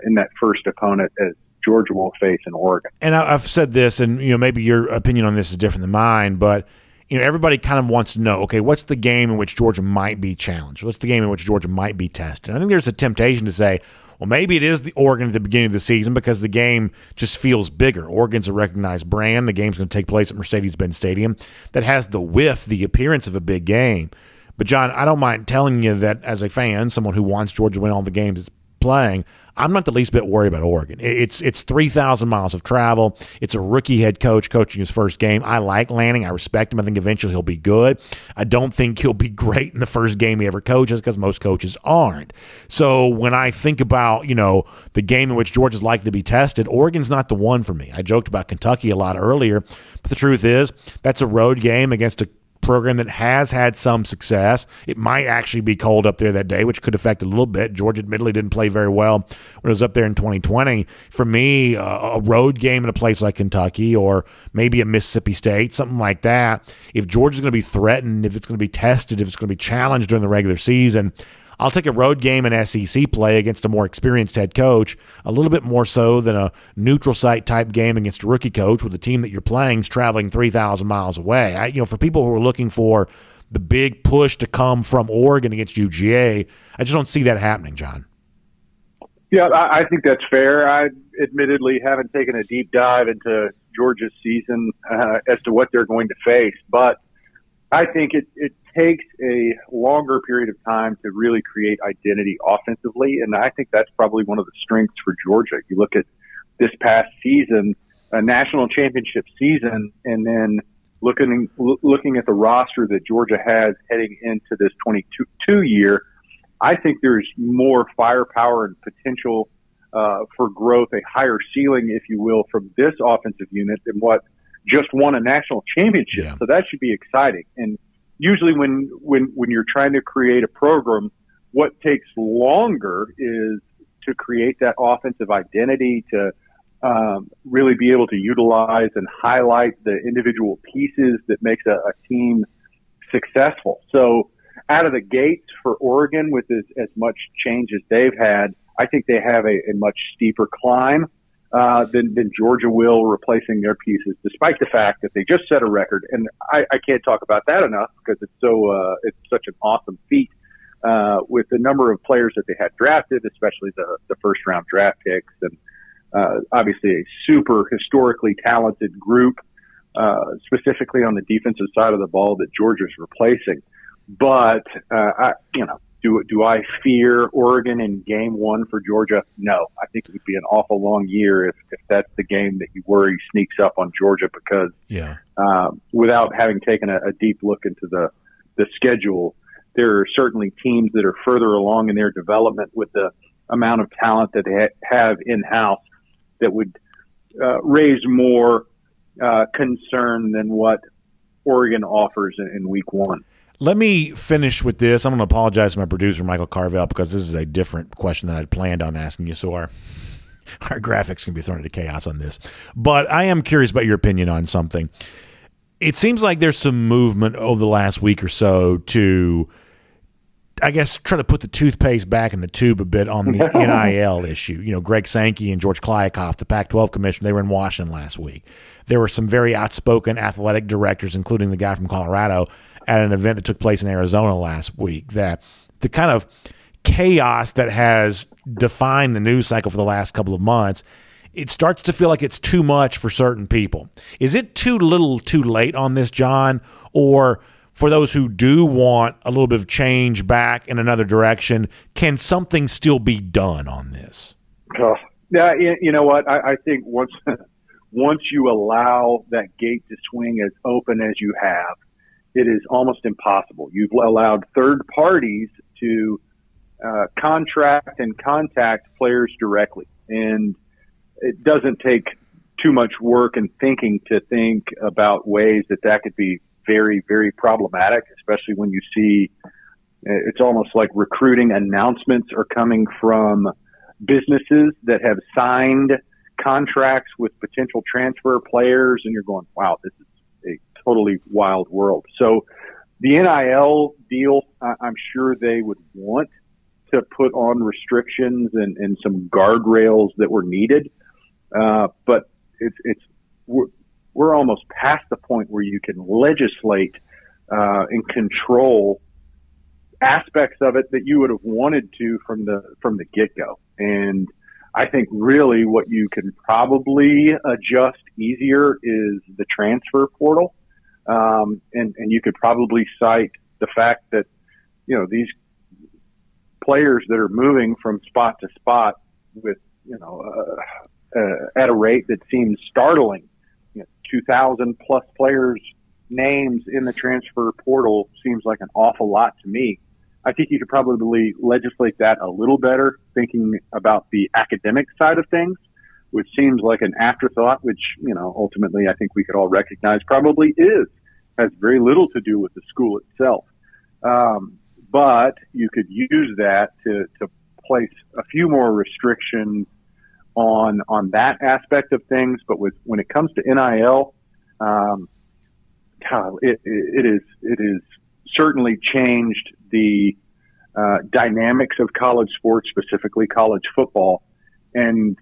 in that first opponent as Georgia will face in Oregon. And I've said this, and maybe your opinion on this is different than mine, but everybody kind of wants to know, okay, what's the game in which Georgia might be challenged? What's the game in which Georgia might be tested? And I think there's a temptation to say, well, maybe it is the Oregon at the beginning of the season because the game just feels bigger. Oregon's a recognized brand. The game's going to take place at Mercedes-Benz Stadium. That has the appearance of a big game. But, John, I don't mind telling you that as a fan, someone who wants Georgia to win all the games it's playing, I'm not the least bit worried about Oregon. It's 3,000 miles of travel. It's a rookie head coach coaching his first game. I like Lanning. I respect him. I think eventually he'll be good. I don't think he'll be great in the first game he ever coaches because most coaches aren't. So when I think about, the game in which Georgia's likely to be tested, Oregon's not the one for me. I joked about Kentucky a lot earlier, but the truth is that's a road game against a program that has had some success. It might actually be cold up there that day, which could affect it a little bit. Georgia admittedly didn't play very well when it was up there in 2020. For me, a road game in a place like Kentucky or maybe a Mississippi State, something like that, if Georgia's going to be threatened, if it's going to be tested, if it's going to be challenged during the regular season, I'll take a road game in SEC play against a more experienced head coach a little bit more so than a neutral site type game against a rookie coach with the team that you're playing is traveling 3,000 miles away. For people who are looking for the big push to come from Oregon against UGA, I just don't see that happening, John. Yeah, I think that's fair. I admittedly haven't taken a deep dive into Georgia's season as to what they're going to face, but I think it takes a longer period of time to really create identity offensively, and I think that's probably one of the strengths for Georgia. You look at this past season, a national championship season, and then looking at the roster that Georgia has heading into this 22 year, I think there's more firepower and potential for growth, a higher ceiling, if you will, from this offensive unit than what just won a national championship. Yeah. So that should be exciting. And usually when you're trying to create a program, what takes longer is to create that offensive identity, to really be able to utilize and highlight the individual pieces that makes a team successful. So out of the gates for Oregon, with as much change as they've had, I think they have a much steeper climb than Georgia will, replacing their pieces, despite the fact that they just set a record. And I can't talk about that enough because it's such an awesome feat with the number of players that they had drafted, especially the first round draft picks, and obviously a super historically talented group, specifically on the defensive side of the ball that Georgia's replacing. But do I fear Oregon in game one for Georgia? No. I think it would be an awful long year if that's the game that you worry sneaks up on Georgia because without having taken a deep look into the schedule, there are certainly teams that are further along in their development with the amount of talent that they have in-house that would raise more concern than what Oregon offers in week one. Let me finish with this. I'm going to apologize to my producer, Michael Carvel, because this is a different question than I'd planned on asking you, so our graphics can be thrown into chaos on this. But I am curious about your opinion on something. It seems like there's some movement over the last week or so to, I guess, try to put the toothpaste back in the tube a bit on the NIL issue. Greg Sankey and George Kliakoff, the Pac-12 commissioner, they were in Washington last week. There were some very outspoken athletic directors, including the guy from Colorado, at an event that took place in Arizona last week, that the kind of chaos that has defined the news cycle for the last couple of months, it starts to feel like it's too much for certain people. Is it too little too late on this, John? Or for those who do want a little bit of change back in another direction, can something still be done on this? Yeah, you know what? I think once you allow that gate to swing as open as you have, it is almost impossible. You've allowed third parties to contract and contact players directly. And it doesn't take too much work and thinking to think about ways that could be very, very problematic, especially when you see it's almost like recruiting announcements are coming from businesses that have signed contracts with potential transfer players. And you're going, wow, this is a totally wild world. So the NIL deal, I'm sure they would want to put on restrictions and some guardrails that were needed. But we're almost past the point where you can legislate and control aspects of it that you would have wanted to from the get-go. And I think really what you can probably adjust easier is the transfer portal. And you could probably cite the fact that, these players that are moving from spot to spot with, at a rate that seems startling. 2,000 plus players names in the transfer portal seems like an awful lot to me. I think you could probably legislate that a little better, thinking about the academic side of things, which seems like an afterthought, which, ultimately I think we could all recognize probably has very little to do with the school itself. But you could use that to place a few more restrictions on that aspect of things. But when it comes to NIL, it is certainly changed the dynamics of college sports, specifically college football. And,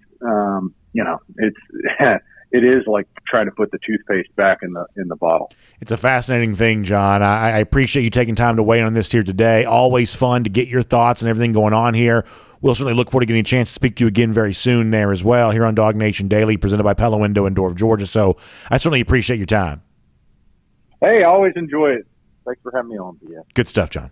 it is like trying to put the toothpaste back in the bottle. It's a fascinating thing, John. I appreciate you taking time to weigh in on this here today. Always fun to get your thoughts and everything going on here. We'll certainly look forward to getting a chance to speak to you again very soon there as well, here on DawgNation Daily, presented by Pella Window and Door of Georgia. So I certainly appreciate your time. Hey, I always enjoy it. Thanks for having me on. Yeah. Good stuff, John.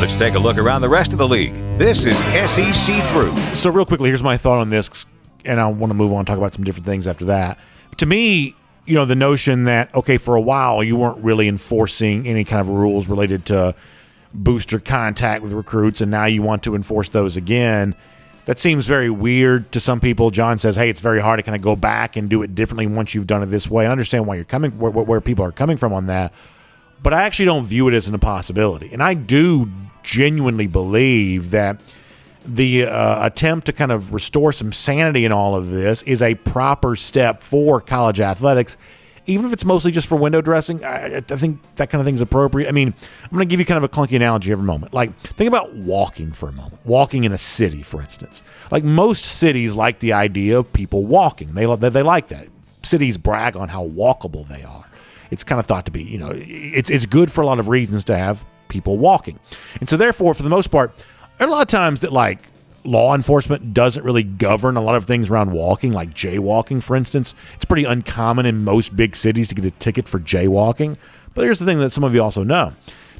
Let's take a look around the rest of the league. This is SEC Through. So real quickly, here's my thought on this, and I want to move on and talk about some different things after that. To me, the notion that, okay, for a while you weren't really enforcing any kind of rules related to booster contact with recruits, and now you want to enforce those again, that seems very weird to some people. John says, hey, it's very hard to kind of go back and do it differently once you've done it this way. I understand why you're coming, where people are coming from on that, but I actually don't view it as an impossibility. And I do genuinely believe that the attempt to kind of restore some sanity in all of this is a proper step for college athletics, even if it's mostly just for window dressing. I think that kind of thing is appropriate. I mean, I'm going to give you kind of a clunky analogy every moment. Like, think about walking for a moment. Walking in a city, for instance. Like, most cities like the idea of people walking. They like that. Cities brag on how walkable they are. It's kind of thought to be, it's good for a lot of reasons to have people walking. And so therefore, for the most part, there are a lot of times that like law enforcement doesn't really govern a lot of things around walking, like jaywalking, for instance. It's pretty uncommon in most big cities to get a ticket for jaywalking. But here's the thing that some of you also know,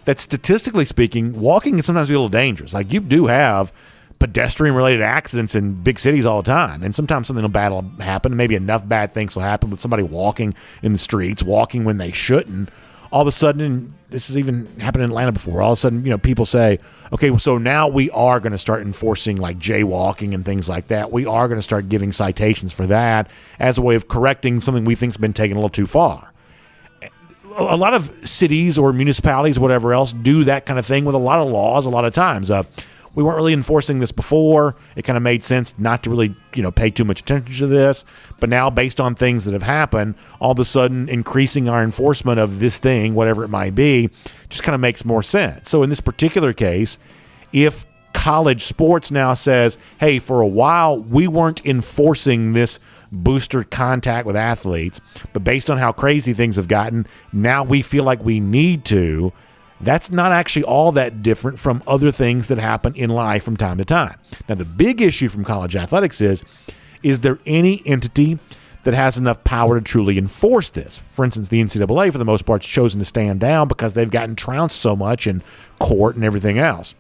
that statistically speaking, walking can sometimes be a little dangerous. Like, you do have pedestrian-related accidents in big cities all the time, and sometimes something bad will happen. Maybe enough bad things will happen with somebody walking in the streets, walking when they shouldn't. All of a sudden, this has even happened in Atlanta before. All of a sudden, people say, okay, so now we are going to start enforcing like jaywalking and things like that. We are going to start giving citations for that as a way of correcting something we think has been taken a little too far. A lot of cities or municipalities, whatever else, do that kind of thing with a lot of laws a lot of times. We weren't really enforcing this before. It kind of made sense not to really, pay too much attention to this. But now, based on things that have happened, all of a sudden increasing our enforcement of this thing, whatever it might be, just kind of makes more sense. So in this particular case, if college sports now says, hey, for a while, we weren't enforcing this booster contact with athletes, but based on how crazy things have gotten, now we feel like we need to, that's not actually all that different from other things that happen in life from time to time. Now, the big issue from college athletics is there any entity that has enough power to truly enforce this? For instance, the NCAA, for the most part, has chosen to stand down because they've gotten trounced so much in court and everything else.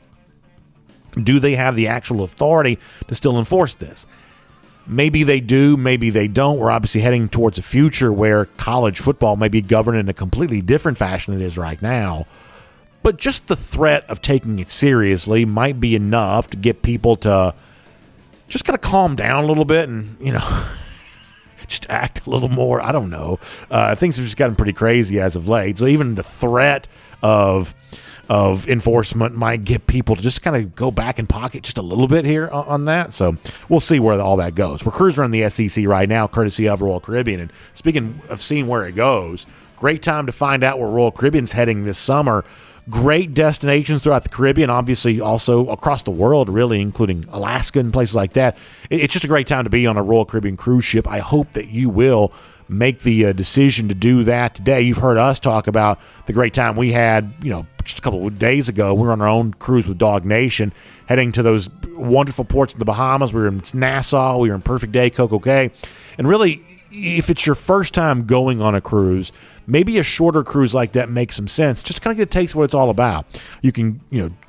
Do they have the actual authority to still enforce this? Maybe they do, maybe they don't. We're obviously heading towards a future where college football may be governed in a completely different fashion than it is right now. But just the threat of taking it seriously might be enough to get people to just kind of calm down a little bit and, just act a little more. I don't know. Things have just gotten pretty crazy as of late. So even the threat of enforcement might get people to just kind of go back and pocket just a little bit here on that. So we'll see where all that goes. We're cruising around the SEC right now, courtesy of Royal Caribbean. And speaking of seeing where it goes, great time to find out where Royal Caribbean's heading this summer. Great destinations throughout the Caribbean, obviously also across the world, really, including Alaska and places like that. It's just a great time to be on a Royal Caribbean cruise ship. I hope that you will make the decision to do that today. You've heard us talk about the great time we had, just a couple of days ago. We were on our own cruise with DawgNation, heading to those wonderful ports in the Bahamas. We were in Nassau. We were in Perfect Day, Coco Cay. And really, if it's your first time going on a cruise, maybe a shorter cruise like that makes some sense. Just kind of get a taste of what it's all about. You can,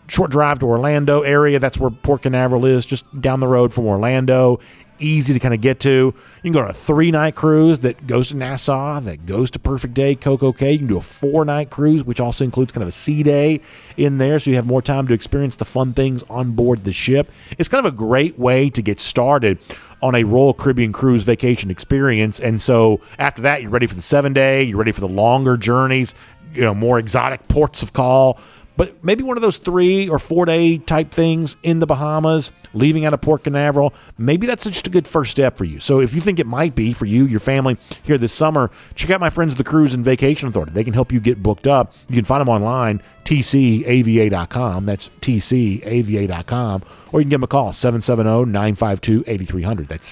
short drive to Orlando area. That's where Port Canaveral is, just down the road from Orlando. Easy to kind of get to. You can go on a 3-night cruise that goes to Nassau, that goes to Perfect Day, Coco Cay. You can do a 4-night cruise, which also includes kind of a sea day in there, so you have more time to experience the fun things on board the ship. It's kind of a great way to get started on a Royal Caribbean cruise vacation experience. And so after that, you're ready for the 7-day, you're ready for the longer journeys, more exotic ports of call. But maybe one of those 3 or 4-day type things in the Bahamas, leaving out of Port Canaveral, maybe that's just a good first step for you. So if you think it might be for you, your family here this summer, check out my friends at the Cruise and Vacation Authority. They can help you get booked up. You can find them online, tcava.com. That's tcava.com. Or you can give them a call, 770-952-8300. That's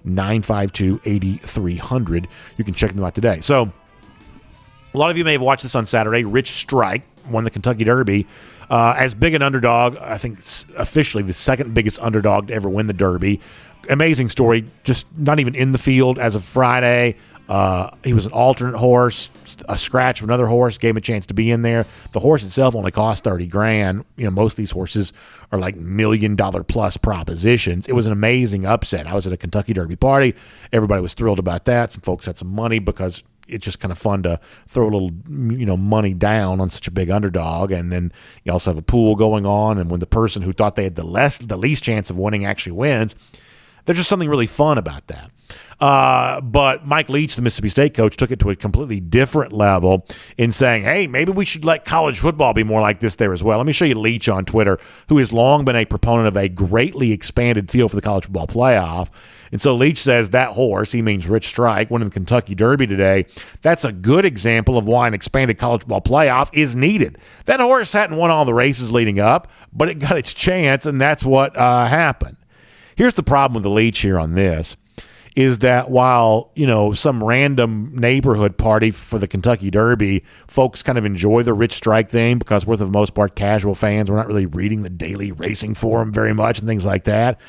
770-952-8300. You can check them out today. So a lot of you may have watched this on Saturday. Rich Strike won the Kentucky Derby. As big an underdog, I think it's officially the second biggest underdog to ever win the Derby. Amazing story, just not even in the field as of Friday. He was an alternate horse, a scratch of another horse, gave him a chance to be in there. The horse itself only cost $30,000. Most of these horses are like $1 million plus propositions. It was an amazing upset. I was at a Kentucky Derby party. Everybody was thrilled about that. Some folks had some money because it's just kind of fun to throw a little, money down on such a big underdog. And then you also have a pool going on. And when the person who thought they had the least chance of winning actually wins, there's just something really fun about that. But Mike Leach, the Mississippi State coach, took it to a completely different level in saying, hey, maybe we should let college football be more like this there as well. Let me show you Leach on Twitter, who has long been a proponent of a greatly expanded field for the college football playoff. And so Leach says that horse, he means Rich Strike, winning the Kentucky Derby today, that's a good example of why an expanded college football playoff is needed. That horse hadn't won all the races leading up, but it got its chance, and that's what happened. Here's the problem with the Leach here on this, is that while, some random neighborhood party for the Kentucky Derby, folks kind of enjoy the Rich Strike thing because we're, for the most part, casual fans. We're not really reading the daily racing forum very much and things like that.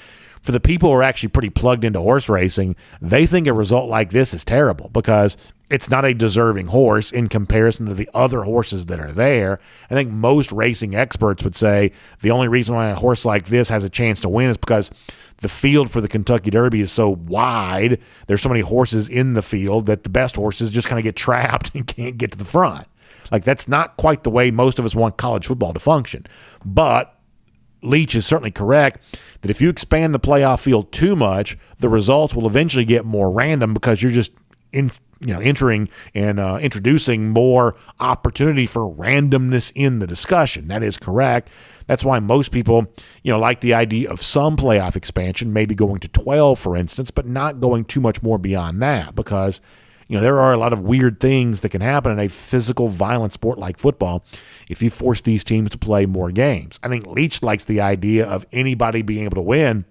For the people who are actually pretty plugged into horse racing, they think a result like this is terrible because it's not a deserving horse in comparison to the other horses that are there. I think most racing experts would say the only reason why a horse like this has a chance to win is because the field for the Kentucky Derby is so wide. There's so many horses in the field that the best horses just kind of get trapped and can't get to the front. Like, that's not quite the way most of us want college football to function. But Leach is certainly correct that if you expand the playoff field too much, the results will eventually get more random because you're just entering and introducing more opportunity for randomness in the discussion. That is correct. That's why most people, like the idea of some playoff expansion, maybe going to 12, for instance, but not going too much more beyond that because there are a lot of weird things that can happen in a physical, violent sport like football if you force these teams to play more games. I think Leach likes the idea of anybody being able to win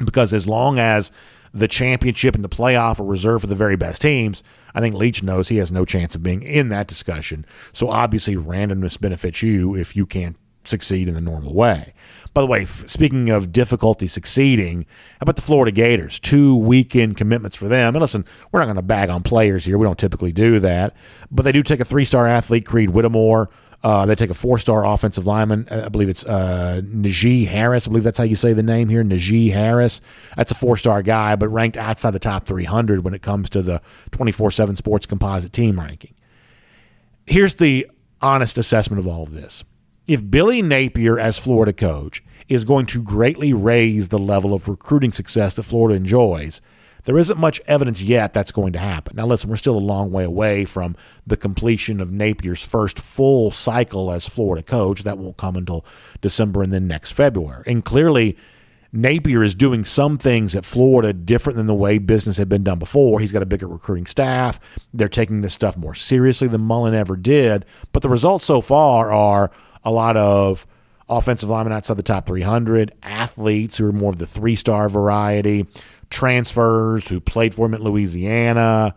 because as long as the championship and the playoff are reserved for the very best teams, I think Leach knows he has no chance of being in that discussion. So obviously randomness benefits you if you can't succeed in the normal way. By the way, speaking of difficulty succeeding, how about the Florida Gators? 2 weekend commitments for them. And listen, we're not going to bag on players here. We don't typically do that. But they do take a 3-star athlete, Creed Whittemore. They take a 4-star offensive lineman. I believe it's Najee Harris. I believe that's how you say the name here, Najee Harris. That's a 4-star guy, but ranked outside the top 300 when it comes to the 24/7 Sports composite team ranking. Here's the honest assessment of all of this. If Billy Napier, as Florida coach, is going to greatly raise the level of recruiting success that Florida enjoys, there isn't much evidence yet that's going to happen. Now, listen, we're still a long way away from the completion of Napier's first full cycle as Florida coach. That won't come until December and then next February. And clearly, Napier is doing some things at Florida different than the way business had been done before. He's got a bigger recruiting staff. They're taking this stuff more seriously than Mullen ever did. But the results so far are a lot of offensive linemen outside the top 300, athletes who are more of the 3-star variety, transfers who played for him at Louisiana.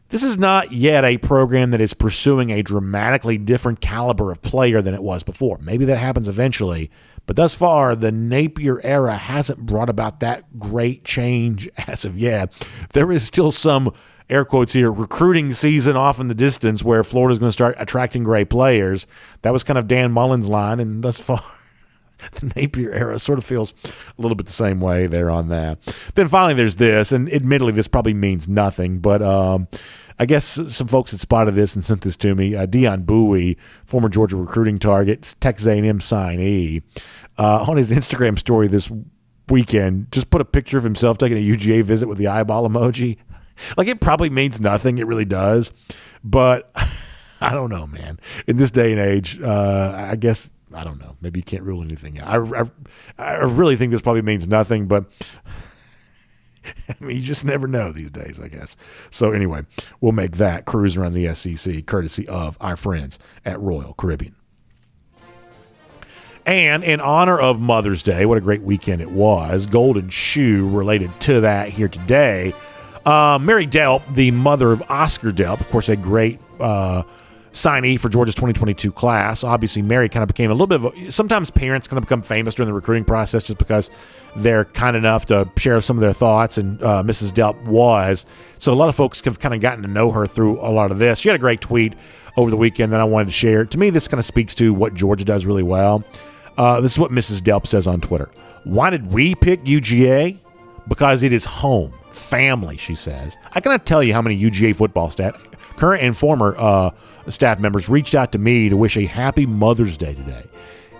This is not yet a program that is pursuing a dramatically different caliber of player than it was before. Maybe that happens eventually, but thus far, the Napier era hasn't brought about that great change as of yet. There is still some, air quotes here, recruiting season off in the distance where Florida's going to start attracting great players. That was kind of Dan Mullen's line, and thus far, the Napier era sort of feels a little bit the same way there on that. Then finally there's this, and admittedly this probably means nothing, but I guess some folks had spotted this and sent this to me. Dion Bowie, former Georgia recruiting target, Texas A&M signee, on his Instagram story this weekend, just put a picture of himself taking a UGA visit with the eyeball emoji. Like, it probably means nothing. It really does. But I don't know, man. In this day and age, I guess, I don't know. Maybe you can't rule anything out. I really think this probably means nothing, but I mean, you just never know these days, I guess. So anyway, we'll make that cruise around the SEC courtesy of our friends at Royal Caribbean. And in honor of Mother's Day, what a great weekend it was, Golden Shoe related to that here today. Mary Delp, the mother of Oscar Delp, of course, a great signee for Georgia's 2022 class. Obviously, Mary kind of became a little bit of sometimes parents kind of become famous during the recruiting process just because they're kind enough to share some of their thoughts, and Mrs. Delp was. So a lot of folks have kind of gotten to know her through a lot of this. She had a great tweet over the weekend that I wanted to share. To me, this kind of speaks to what Georgia does really well. This is what Mrs. Delp says on Twitter. Why did we pick UGA? Because it is home. Family, she says. I cannot tell you how many UGA football staff, current and former staff members, reached out to me to wish a happy Mother's Day today.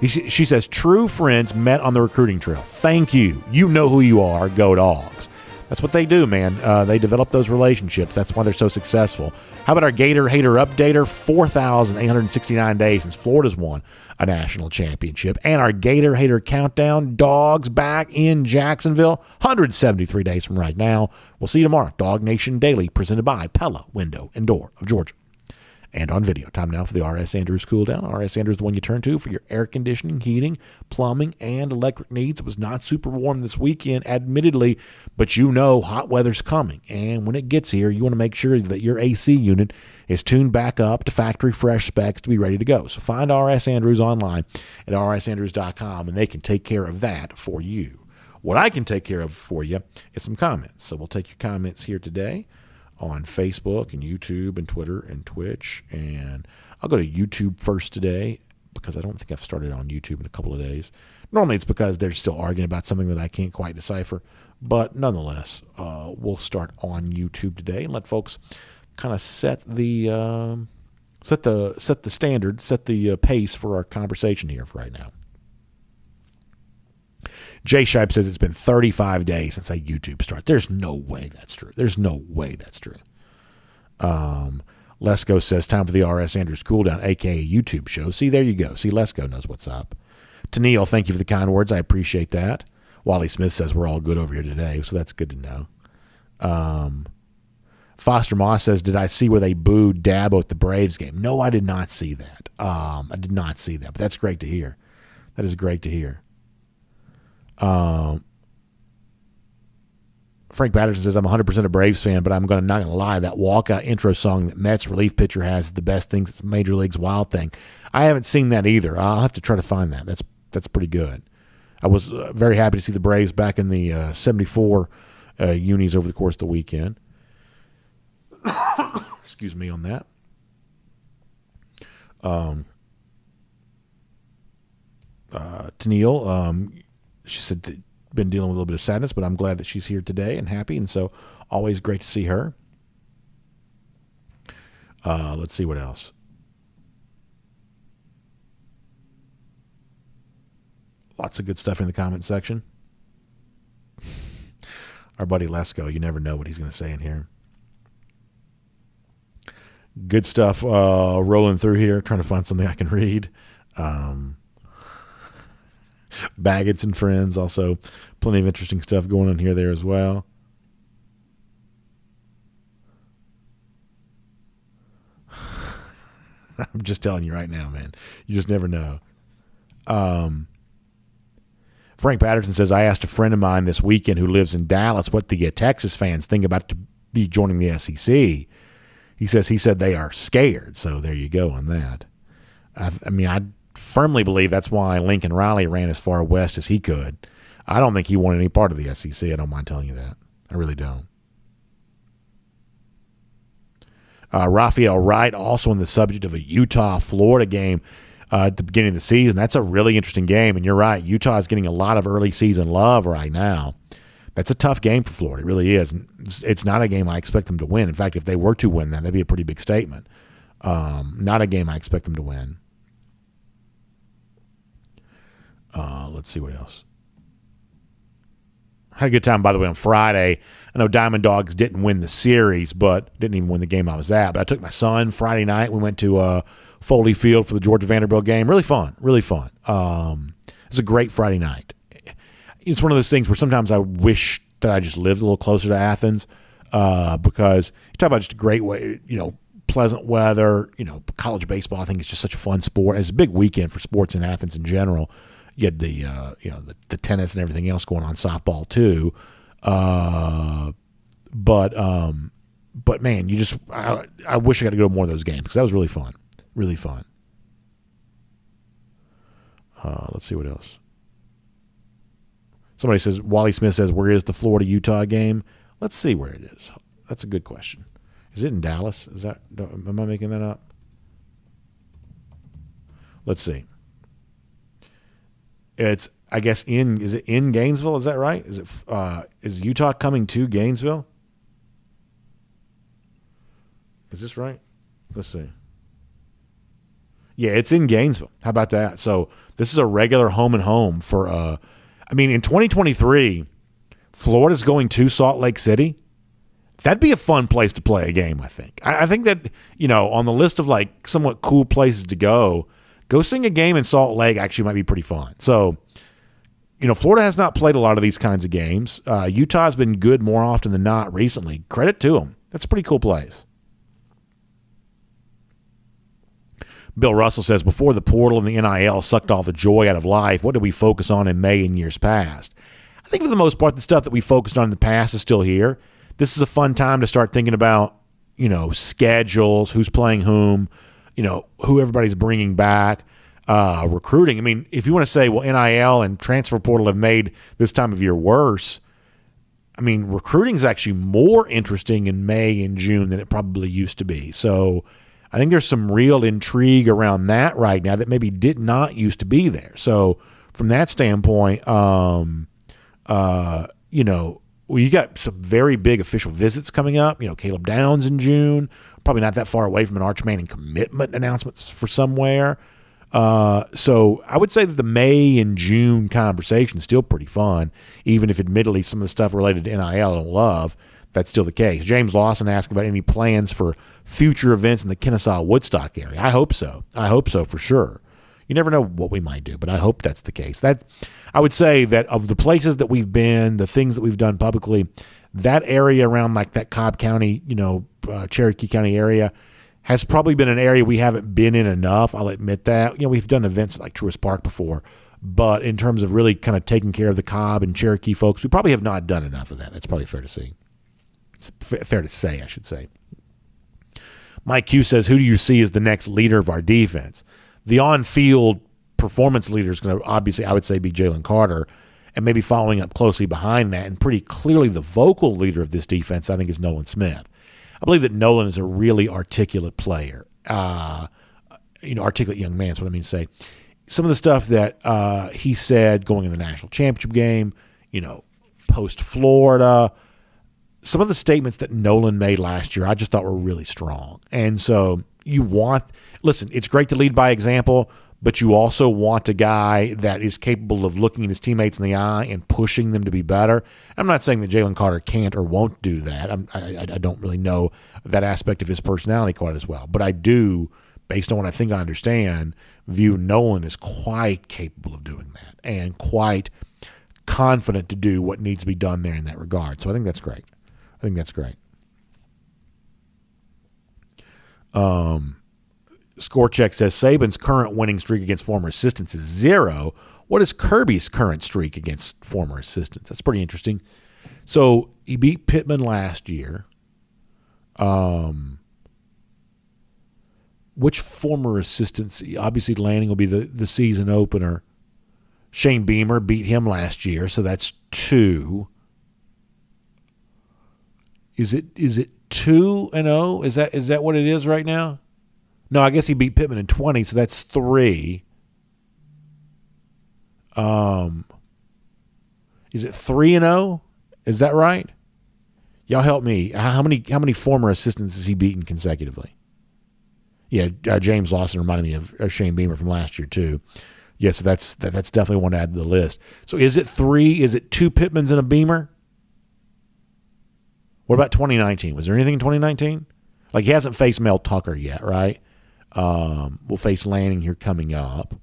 She says, true friends met on the recruiting trail. Thank you. You know who you are. Go Dogs. That's what they do, man. They develop those relationships. That's why they're so successful. How about our Gator Hater Updater? 4,869 days since Florida's won a national championship. And our Gator Hater Countdown, Dogs back in Jacksonville, 173 days from right now. We'll see you tomorrow. DawgNation Daily, presented by Pella Window and Door of Georgia. And on video. Time now for the R.S. Andrews Cool Down. R.S. Andrews is the one you turn to for your air conditioning, heating, plumbing, and electric needs. It was not super warm this weekend, admittedly, but you know hot weather's coming. And when it gets here, you want to make sure that your AC unit is tuned back up to factory fresh specs to be ready to go. So find R.S. Andrews online at rsandrews.com, and they can take care of that for you. What I can take care of for you is some comments. So we'll take your comments here today on Facebook and YouTube and Twitter and Twitch. And I'll go to YouTube first today because I don't think I've started on YouTube in a couple of days. Normally it's because they're still arguing about something that I can't quite decipher. But nonetheless, we'll start on YouTube today and let folks kind of set the standard, set the pace for our conversation here for right now. Jay Shipe says it's been 35 days since a YouTube start. There's no way that's true. There's no way that's true. Lesko says time for the R.S. Andrews Cool Down, a.k.a. YouTube show. See, there you go. See, Lesko knows what's up. Tennille, thank you for the kind words. I appreciate that. Wally Smith says we're all good over here today, so that's good to know. Foster Moss says, did I see where they booed Dabo at the Braves game? No, I did not see that. I did not see that, but that's great to hear. That is great to hear. Frank Patterson says, I'm 100% a Braves fan, but I'm not going to lie. That walkout intro song that Mets relief pitcher has is the best thing since Major League's Wild Thing. I haven't seen that either. I'll have to try to find that. That's pretty good. I was very happy to see the Braves back in the 74 unis over the course of the weekend. Excuse me on that. Tennille, she said that been dealing with a little bit of sadness, but I'm glad that she's here today and happy, and so always great to see her. Let's see what else. Lots of good stuff in the comment section. Our buddy Lesko, you never know what he's going to say in here. Good stuff rolling through here, trying to find something I can read. Baggett's and Friends, also plenty of interesting stuff going on here there as well. I'm just telling you right now, man. You just never know. Frank Patterson says, I asked a friend of mine this weekend who lives in Dallas what the Texas fans think about to be joining the SEC. He said they are scared. So there you go on that. I mean, I firmly believe that's why Lincoln Riley ran as far west as he could. I don't think he wanted any part of the SEC. I don't mind telling you that. I really don't. Raphael Wright, also on the subject of a Utah-Florida game at the beginning of the season. That's a really interesting game, and you're right. Utah is getting a lot of early season love right now. That's a tough game for Florida. It really is. It's not a game I expect them to win. In fact, if they were to win that, that'd be a pretty big statement. Not a game I expect them to win. Let's see what else. Had a good time, by the way, on Friday. I know Diamond Dogs didn't win the series, but didn't even win the game I was at. But I took my son Friday night. We went to Foley Field for the Georgia Vanderbilt game. Really fun. Really fun. It was a great Friday night. It's one of those things where sometimes I wish that I just lived a little closer to Athens because you talk about just a great way, pleasant weather, college baseball. I think it's just such a fun sport. It's a big weekend for sports in Athens in general. You had the tennis and everything else going on, softball too. But man, I wish I got to go to more of those games because that was really fun. Really fun. Let's see what else. Somebody says, Wally Smith says, where is the Florida-Utah game? Let's see where it is. That's a good question. Is it in Dallas? Am I making that up? Let's see. It's, I guess, is it in Gainesville? Is that right? Is Utah coming to Gainesville? Is this right? Let's see. Yeah, it's in Gainesville. How about that? So this is a regular home and home for, in 2023, Florida's going to Salt Lake City. That'd be a fun place to play a game, I think. I think that, on the list of like somewhat cool places to go sing a game in Salt Lake actually might be pretty fun. So, Florida has not played a lot of these kinds of games. Utah's been good more often than not recently. Credit to them. That's a pretty cool place. Bill Russell says, before the portal and the NIL sucked all the joy out of life, what did we focus on in May and years past? I think for the most part, the stuff that we focused on in the past is still here. This is a fun time to start thinking about, schedules, who's playing whom, who everybody's bringing back, recruiting. I mean, if you want to say, well, NIL and transfer portal have made this time of year worse, recruiting is actually more interesting in May and June than it probably used to be. So I think there's some real intrigue around that right now that maybe did not used to be there. So from that standpoint, you got some very big official visits coming up. Caleb Downs in June, probably not that far away from an Arch Manning commitment announcements for somewhere. So I would say that the May and June conversation is still pretty fun, even if admittedly some of the stuff related to NIL I don't love. That's still the case. James Lawson asked about any plans for future events in the Kennesaw-Woodstock area. I hope so. For sure. You never know what we might do, but I hope that's the case. I would say that of the places that we've been, the things that we've done publicly, that area around like that Cobb County, Cherokee County area has probably been an area we haven't been in enough. I'll admit that. We've done events like Truist Park before, but in terms of really kind of taking care of the Cobb and Cherokee folks, we probably have not done enough of that. That's probably fair to say. It's fair to say, I should say. Mike Q says, who do you see as the next leader of our defense? The on-field performance leader is going to obviously, I would say, be Jalen Carter, and maybe following up closely behind that, and pretty clearly the vocal leader of this defense, I think, is Nolan Smith. I believe that Nolan is a really articulate player. Articulate young man is what I mean to say. Some of the stuff that he said going in the national championship game, post-Florida, some of the statements that Nolan made last year, I just thought were really strong. And so listen, it's great to lead by example, but you also want a guy that is capable of looking at his teammates in the eye and pushing them to be better. I'm not saying that Jalen Carter can't or won't do that. I don't really know that aspect of his personality quite as well. But I do, based on what I think I understand, view Nolan as quite capable of doing that and quite confident to do what needs to be done there in that regard. So I think that's great. Scorecheck says Saban's current winning streak against former assistants is 0. What is Kirby's current streak against former assistants? That's pretty interesting. So he beat Pittman last year. which former assistants? Obviously, Lanning will be the season opener. Shane Beamer beat him last year, so that's 2. Is it 2-0? Is that what it is right now? No, I guess he beat Pittman in 20, so that's 3. Is it 3-0? Is that right? Y'all help me. How many former assistants has he beaten consecutively? Yeah, James Lawson reminded me of Shane Beamer from last year too. Yeah, so that's definitely one to add to the list. So is it 3? Is it 2 Pittmans and a Beamer? What about 2019? Was there anything in 2019? Like, he hasn't faced Mel Tucker yet, right? We'll face Lanning here coming up.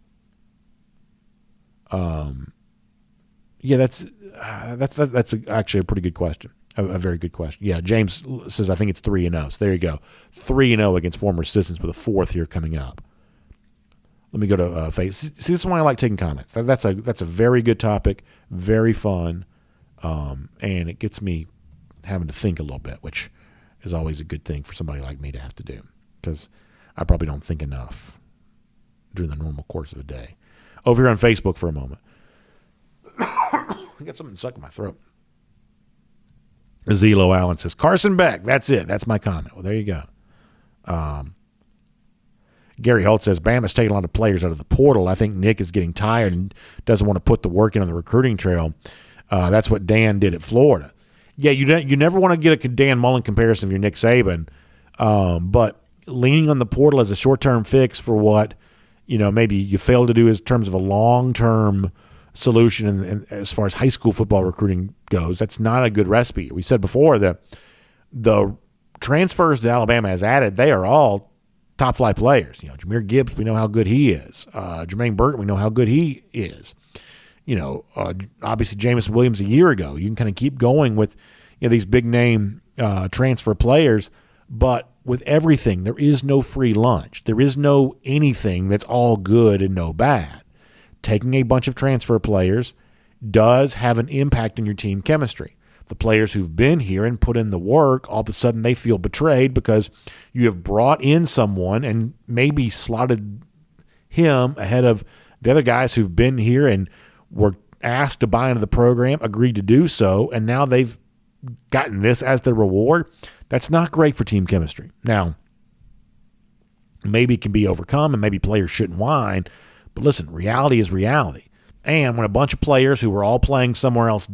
Yeah, that's actually a pretty good question. A very good question. Yeah, James says I think it's 3-0. So there you go, 3-0 against former assistants with a 4th here coming up. Let me go to face. See, this is why I like taking comments. That's a very good topic, very fun, and it gets me having to think a little bit, which is always a good thing for somebody like me to have to do, because I probably don't think enough during the normal course of the day. Over here on Facebook for a moment. I got something stuck in my throat. Zelo Allen says, Carson Beck. That's it. That's my comment. Well, there you go. Gary Holt says, Bama's taking a lot of players out of the portal. I think Nick is getting tired and doesn't want to put the work in on the recruiting trail. That's what Dan did at Florida. Yeah, you never want to get a Dan Mullen comparison if you're Nick Saban, but leaning on the portal as a short-term fix for what maybe you failed to do in terms of a long-term solution and as far as high school football recruiting goes, that's not a good recipe. We said before that the transfers that Alabama has added, they are all top-flight players. Jahmyr Gibbs, we know how good he is. Jermaine Burton, we know how good he is. Obviously Jameson Williams a year ago. You can kind of keep going with these big-name transfer players, but with everything, there is no free lunch. There is no anything that's all good and no bad. Taking a bunch of transfer players does have an impact on your team chemistry. The players who've been here and put in the work, all of a sudden they feel betrayed because you have brought in someone and maybe slotted him ahead of the other guys who've been here and were asked to buy into the program, agreed to do so, and now they've gotten this as their reward. That's not great for team chemistry. Now, maybe it can be overcome and maybe players shouldn't whine, but listen, reality is reality. And when a bunch of players who were all playing somewhere else,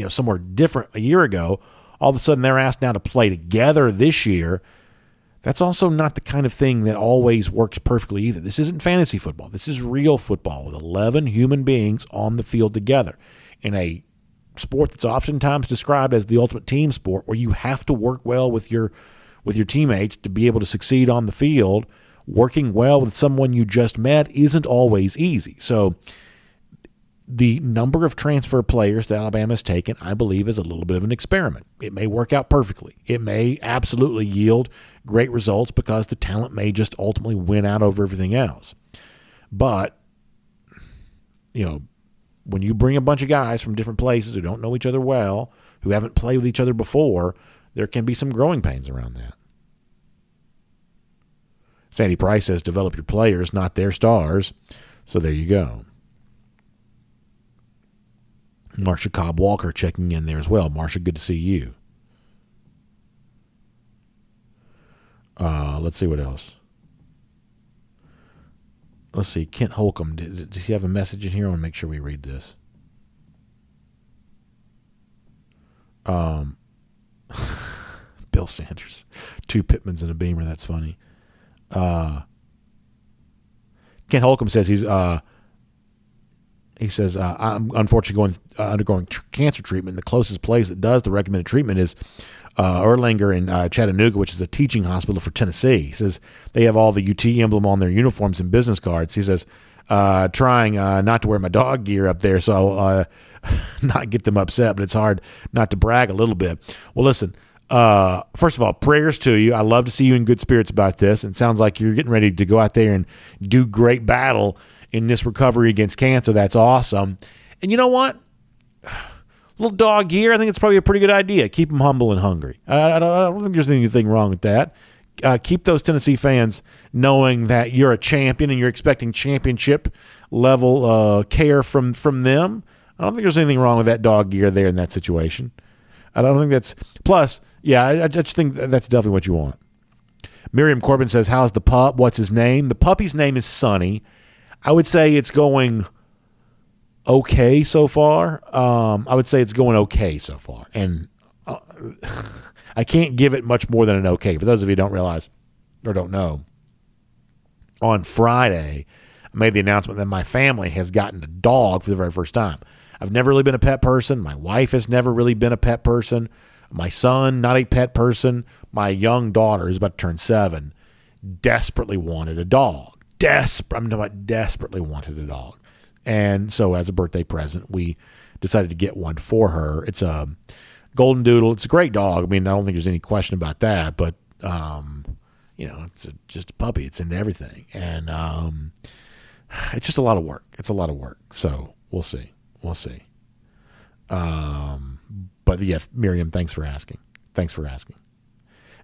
somewhere different a year ago, all of a sudden they're asked now to play together this year, that's also not the kind of thing that always works perfectly either. This isn't fantasy football. This is real football with 11 human beings on the field together in a sport that's oftentimes described as the ultimate team sport, where you have to work well with your teammates to be able to succeed on the field. Working well with someone you just met isn't always easy. So the number of transfer players that Alabama's taken, I believe, is a little bit of an experiment. It may work out perfectly. It may absolutely yield great results because the talent may just ultimately win out over everything else. But, when you bring a bunch of guys from different places who don't know each other well, who haven't played with each other before, there can be some growing pains around that. Sandy Price says, develop your players, not their stars. So there you go. Marsha Cobb Walker checking in there as well. Marsha, good to see you. Let's see what else. Let's see. Kent Holcomb, does he have a message in here? I want to make sure we read this. Bill Sanders. 2 Pittmans and a Beamer. That's funny. Kent Holcomb says I'm unfortunately undergoing cancer treatment. The closest place that does the recommended treatment is Erlanger in Chattanooga, which is a teaching hospital for Tennessee. He says they have all the UT emblem on their uniforms and business cards. He says, trying not to wear my dog gear up there, so I'll not get them upset, but it's hard not to brag a little bit. Well, listen, first of all, prayers to you. I love to see you in good spirits about this. And it sounds like you're getting ready to go out there and do great battle in this recovery against cancer. That's awesome. And you know what? Little dog gear, I think it's probably a pretty good idea. Keep them humble and hungry. I don't think there's anything wrong with that. keep those Tennessee fans knowing that you're a champion and you're expecting championship level care from them. I don't think there's anything wrong with that dog gear there in that situation. I don't think that's – plus, yeah, I just think that's definitely what you want. Miriam Corbin says, how's the pup? What's his name? The puppy's name is Sonny. I would say it's going okay so far. And I can't give it much more than an okay. For those of you who don't realize or don't know, on Friday, I made the announcement that my family has gotten a dog for the very first time. I've never really been a pet person. My wife has never really been a pet person. My son, not a pet person. My young daughter, who's about to turn 7, desperately wanted a dog. Desperately wanted a dog. And so as a birthday present, we decided to get one for her. It's a golden doodle. It's a great dog. I mean, I don't think there's any question about that. But, it's just a puppy. It's into everything. And it's just a lot of work. So we'll see. But yeah, Miriam, thanks for asking.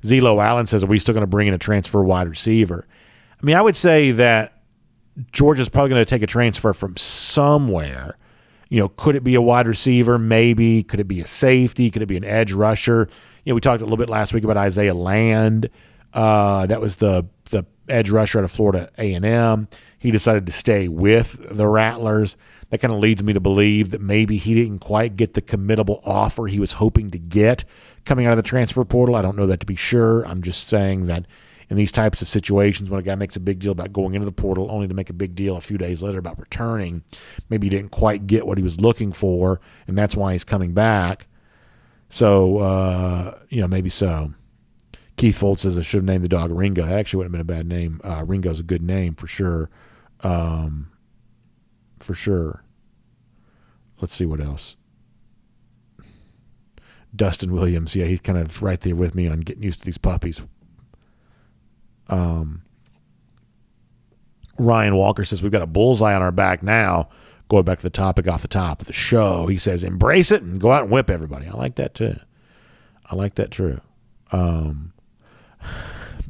Zelo Allen says, are we still going to bring in a transfer wide receiver? I mean, I would say that Georgia's probably going to take a transfer from somewhere. Could it be a wide receiver? Maybe. Could it be a safety? Could it be an edge rusher? We talked a little bit last week about Isaiah Land. That was the edge rusher out of Florida A&M. He decided to stay with the Rattlers. That kind of leads me to believe that maybe he didn't quite get the committable offer he was hoping to get coming out of the transfer portal. I don't know that to be sure. I'm just saying that in these types of situations, when a guy makes a big deal about going into the portal only to make a big deal a few days later about returning, maybe he didn't quite get what he was looking for, and that's why he's coming back. So, maybe so. Keith Foltz says I should have named the dog Ringo. That actually wouldn't have been a bad name. Ringo's a good name for sure. Let's see what else. Dustin Williams, yeah, he's kind of right there with me on getting used to these puppies. Ryan Walker says we've got a bullseye on our back now. Going back to the topic off the top of the show, he says embrace it and go out and whip everybody. I like that too.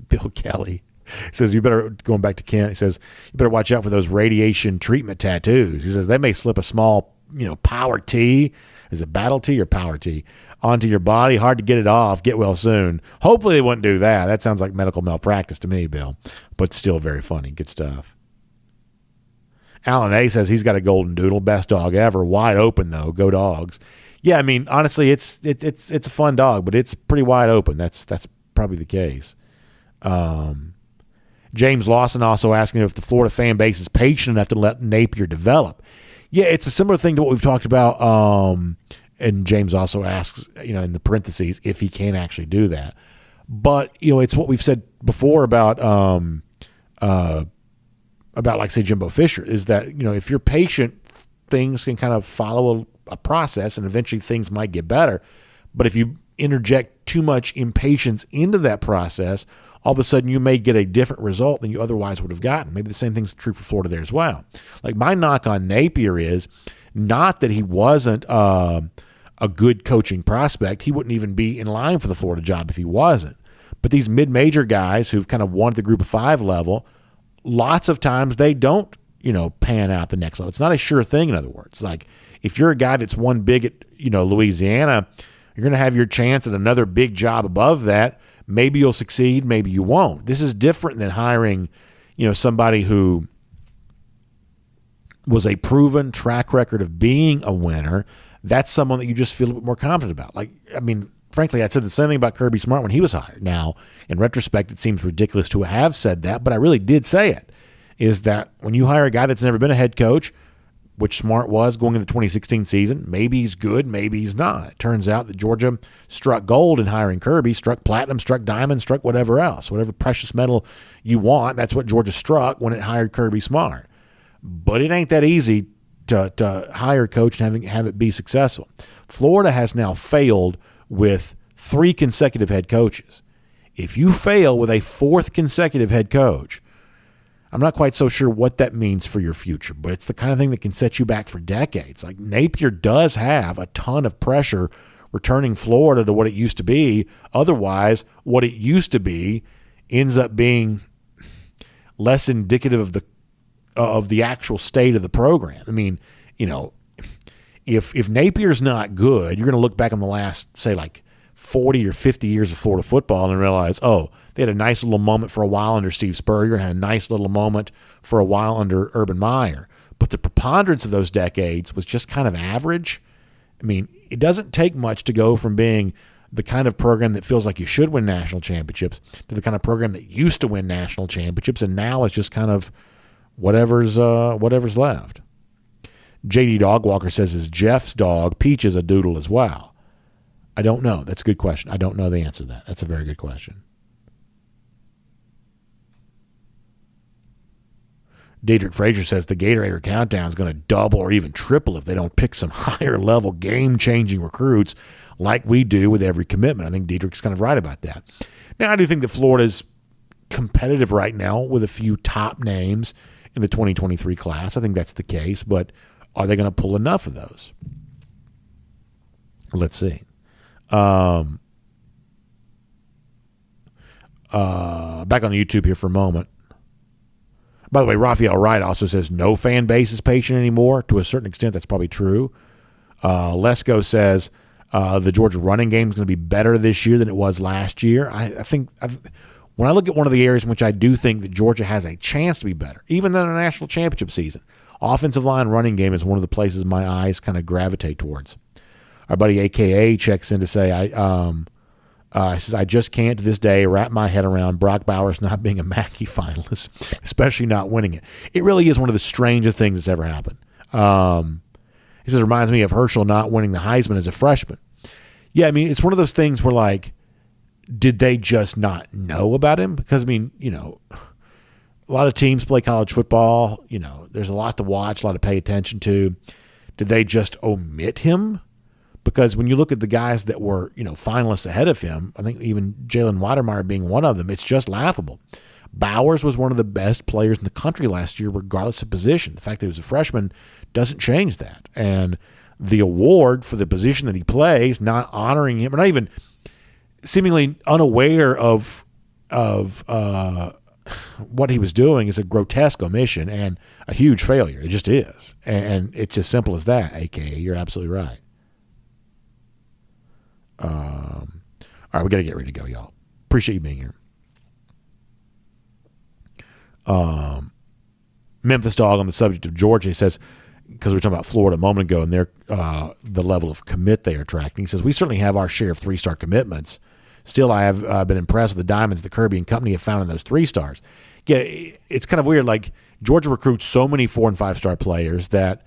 Bill Kelly says going back to Kent, he says you better watch out for those radiation treatment tattoos. He says they may slip a small power T, is it battle T or power T, onto your body. Hard to get it off. Get well soon. Hopefully they wouldn't do that. That sounds like medical malpractice to me, Bill, but still very funny. Good stuff. Alan A says he's got a golden doodle, best dog ever. Wide open though. Go Dogs. Yeah, I mean honestly, it's a fun dog, but it's pretty wide open. That's probably the case. James Lawson also asking if the Florida fan base is patient enough to let Napier develop. Yeah, it's a similar thing to what we've talked about. And James also asks, in the parentheses, if he can actually do that. But, it's what we've said before about like, say, Jimbo Fisher, is that, if you're patient, things can kind of follow a process and eventually things might get better. But if you interject too much impatience into that process, all of a sudden you may get a different result than you otherwise would have gotten. Maybe the same thing's true for Florida there as well. Like my knock on Napier is not that he wasn't a good coaching prospect. He wouldn't even be in line for the Florida job if he wasn't. But these mid-major guys who've kind of won at the group of 5 level, lots of times they don't, pan out the next level. It's not a sure thing, in other words. Like if you're a guy that's won big at, Louisiana, you're going to have your chance at another big job above that. Maybe you'll succeed, maybe you won't. This is different than hiring, somebody who was a proven track record of being a winner. That's someone that you just feel a bit more confident about. Like, I mean, frankly, I said the same thing about Kirby Smart when he was hired. Now, in retrospect, it seems ridiculous to have said that, but I really did say it, is that when you hire a guy that's never been a head coach, which Smart was going into the 2016 season, maybe he's good, maybe he's not. It turns out that Georgia struck gold in hiring Kirby, struck platinum, struck diamond, struck whatever else. Whatever precious metal you want, that's what Georgia struck when it hired Kirby Smart. But it ain't that easy to hire a coach and have it be successful. Florida has now failed with 3 consecutive head coaches. If you fail with a 4th consecutive head coach, I'm not quite so sure what that means for your future, but it's the kind of thing that can set you back for decades. Like Napier does have a ton of pressure returning Florida to what it used to be. Otherwise, what it used to be ends up being less indicative of the actual state of the program. I mean, if Napier's not good, you're going to look back on the last, say, like 40 or 50 years of Florida football and realize, oh, they had a nice little moment for a while under Steve Spurrier and had a nice little moment for a while under Urban Meyer. But the preponderance of those decades was just kind of average. I mean, it doesn't take much to go from being the kind of program that feels like you should win national championships to the kind of program that used to win national championships and now is just kind of whatever's left. J.D. Dogwalker says, is Jeff's dog Peaches a doodle as well? I don't know. That's a good question. I don't know the answer to that. That's a very good question. Diedrich Frazier says the Gatorator countdown is going to double or even triple if they don't pick some higher level game-changing recruits like we do with every commitment. I think Diedrich's kind of right about that. Now, I do think that Florida's competitive right now with a few top names in the 2023 class. I think that's the case, but are they going to pull enough of those? Let's see. Back on YouTube here for a moment. By the way, Raphael Wright also says no fan base is patient anymore. To a certain extent, that's probably true. Lesko says the Georgia running game is going to be better this year than it was last year. I think when I look at one of the areas in which I do think that Georgia has a chance to be better, even than a national championship season, offensive line running game is one of the places my eyes kind of gravitate towards. Our buddy AKA checks in to say, says, I just can't to this day wrap my head around Brock Bowers not being a Mackey finalist, especially not winning it. It really is one of the strangest things that's ever happened. He says, it reminds me of Herschel not winning the Heisman as a freshman. Yeah, I mean, it's one of those things where, like, did they just not know about him? Because, I mean, a lot of teams play college football. There's a lot to watch, a lot to pay attention to. Did they just omit him? Because when you look at the guys that were, finalists ahead of him, I think even Jalen Weidermeyer being one of them, it's just laughable. Bowers was one of the best players in the country last year, regardless of position. The fact that he was a freshman doesn't change that. And the award for the position that he plays, not honoring him, or not even seemingly unaware of what he was doing, is a grotesque omission and a huge failure. It just is. And it's as simple as that, AKA. You're absolutely right. All right, we got to get ready to go, y'all. Appreciate you being here. Memphis Dog on the subject of Georgia, he says, because we were talking about Florida a moment ago and their the level of commit they are tracking. He says, we certainly have our share of 3-star commitments. Still, I have been impressed with the diamonds the Kirby and company have found in those 3 stars. Yeah, it's kind of weird. Like, Georgia recruits so many 4- and 5-star players that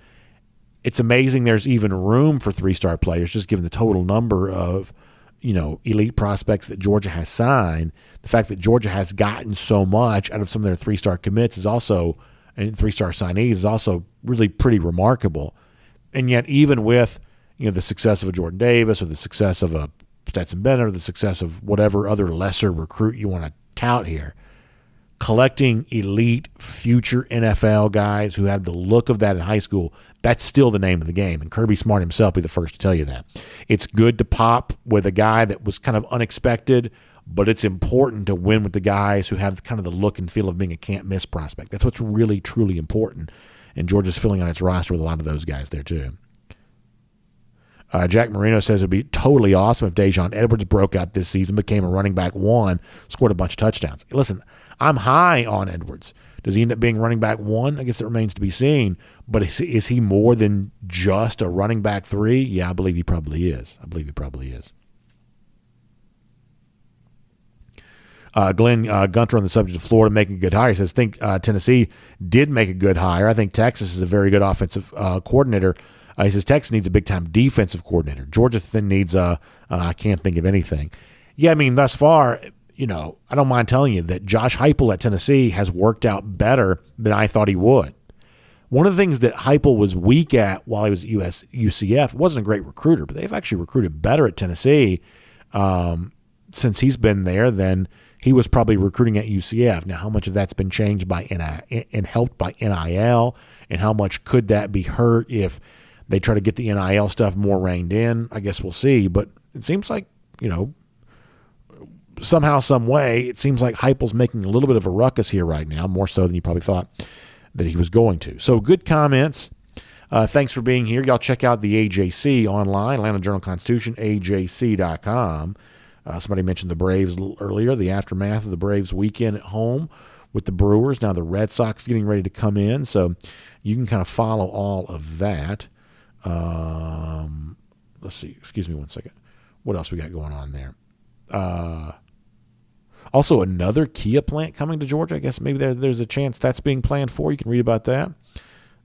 it's amazing there's even room for 3-star players, just given the total number of, elite prospects that Georgia has signed. The fact that Georgia has gotten so much out of some of their 3-star commits is also, and 3-star signees, is also really pretty remarkable. And yet, even with, the success of a Jordan Davis or the success of a Stetson Bennett or the success of whatever other lesser recruit you want to tout here, collecting elite future NFL guys who have the look of that in high school, that's still the name of the game. And Kirby Smart himself will be the first to tell you that. It's good to pop with a guy that was kind of unexpected, but it's important to win with the guys who have kind of the look and feel of being a can't-miss prospect. That's what's really, truly important. And Georgia's filling on its roster with a lot of those guys there too. Jack Marino says it would be totally awesome if Dejon Edwards broke out this season, became a running back 1, scored a bunch of touchdowns. Listen, I'm high on Edwards. Does he end up being running back 1? I guess it remains to be seen. But is he more than just a running back 3? Yeah, I believe he probably is. Glenn Gunter on the subject of Florida making a good hire says, I think Tennessee did make a good hire. I think Texas is a very good offensive coordinator. He says Texas needs a big-time defensive coordinator. Georgia then needs I can't think of anything. Yeah, I mean, thus far, I don't mind telling you that Josh Heupel at Tennessee has worked out better than I thought he would. One of the things that Heupel was weak at while he was at UCF, wasn't a great recruiter, but they've actually recruited better at Tennessee since he's been there than he was probably recruiting at UCF. Now, how much of that's been changed by and helped by NIL, and how much could that be hurt if they try to get the NIL stuff more reined in? I guess we'll see. But it seems like, somehow, some way, it seems like Heupel's making a little bit of a ruckus here right now, more so than you probably thought that he was going to. So good comments. Thanks for being here. Y'all check out the AJC online, Atlanta Journal-Constitution, AJC.com. Somebody mentioned the Braves a little earlier, the aftermath of the Braves weekend at home with the Brewers. Now the Red Sox getting ready to come in, so you can kind of follow all of that. Let's see. Excuse me one second. What else we got going on there? Also, another Kia plant coming to Georgia. I guess maybe there's a chance that's being planned for. You can read about that.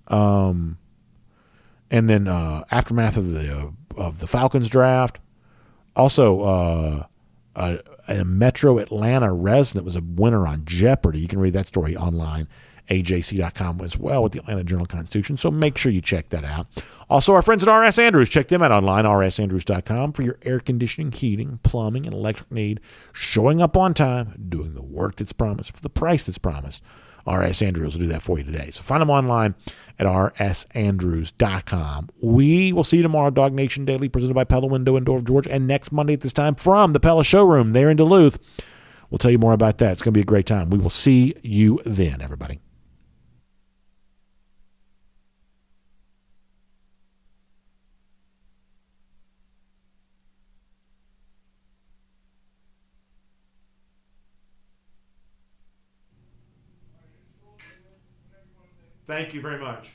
And then aftermath of the Falcons draft. Also, a Metro Atlanta resident was a winner on Jeopardy. You can read that story online, AJC.com as well with the Atlanta Journal-Constitution. So make sure you check that out. Also, our friends at R.S. Andrews. Check them out online, rsandrews.com, for your air conditioning, heating, plumbing, and electric need. Showing up on time, doing the work that's promised for the price that's promised. R.S. Andrews will do that for you today. So find them online at rsandrews.com. We will see you tomorrow, DawgNation Daily, presented by Pella Window and Door of Georgia. And next Monday at this time from the Pella Showroom there in Duluth. We'll tell you more about that. It's going to be a great time. We will see you then, everybody. Thank you very much.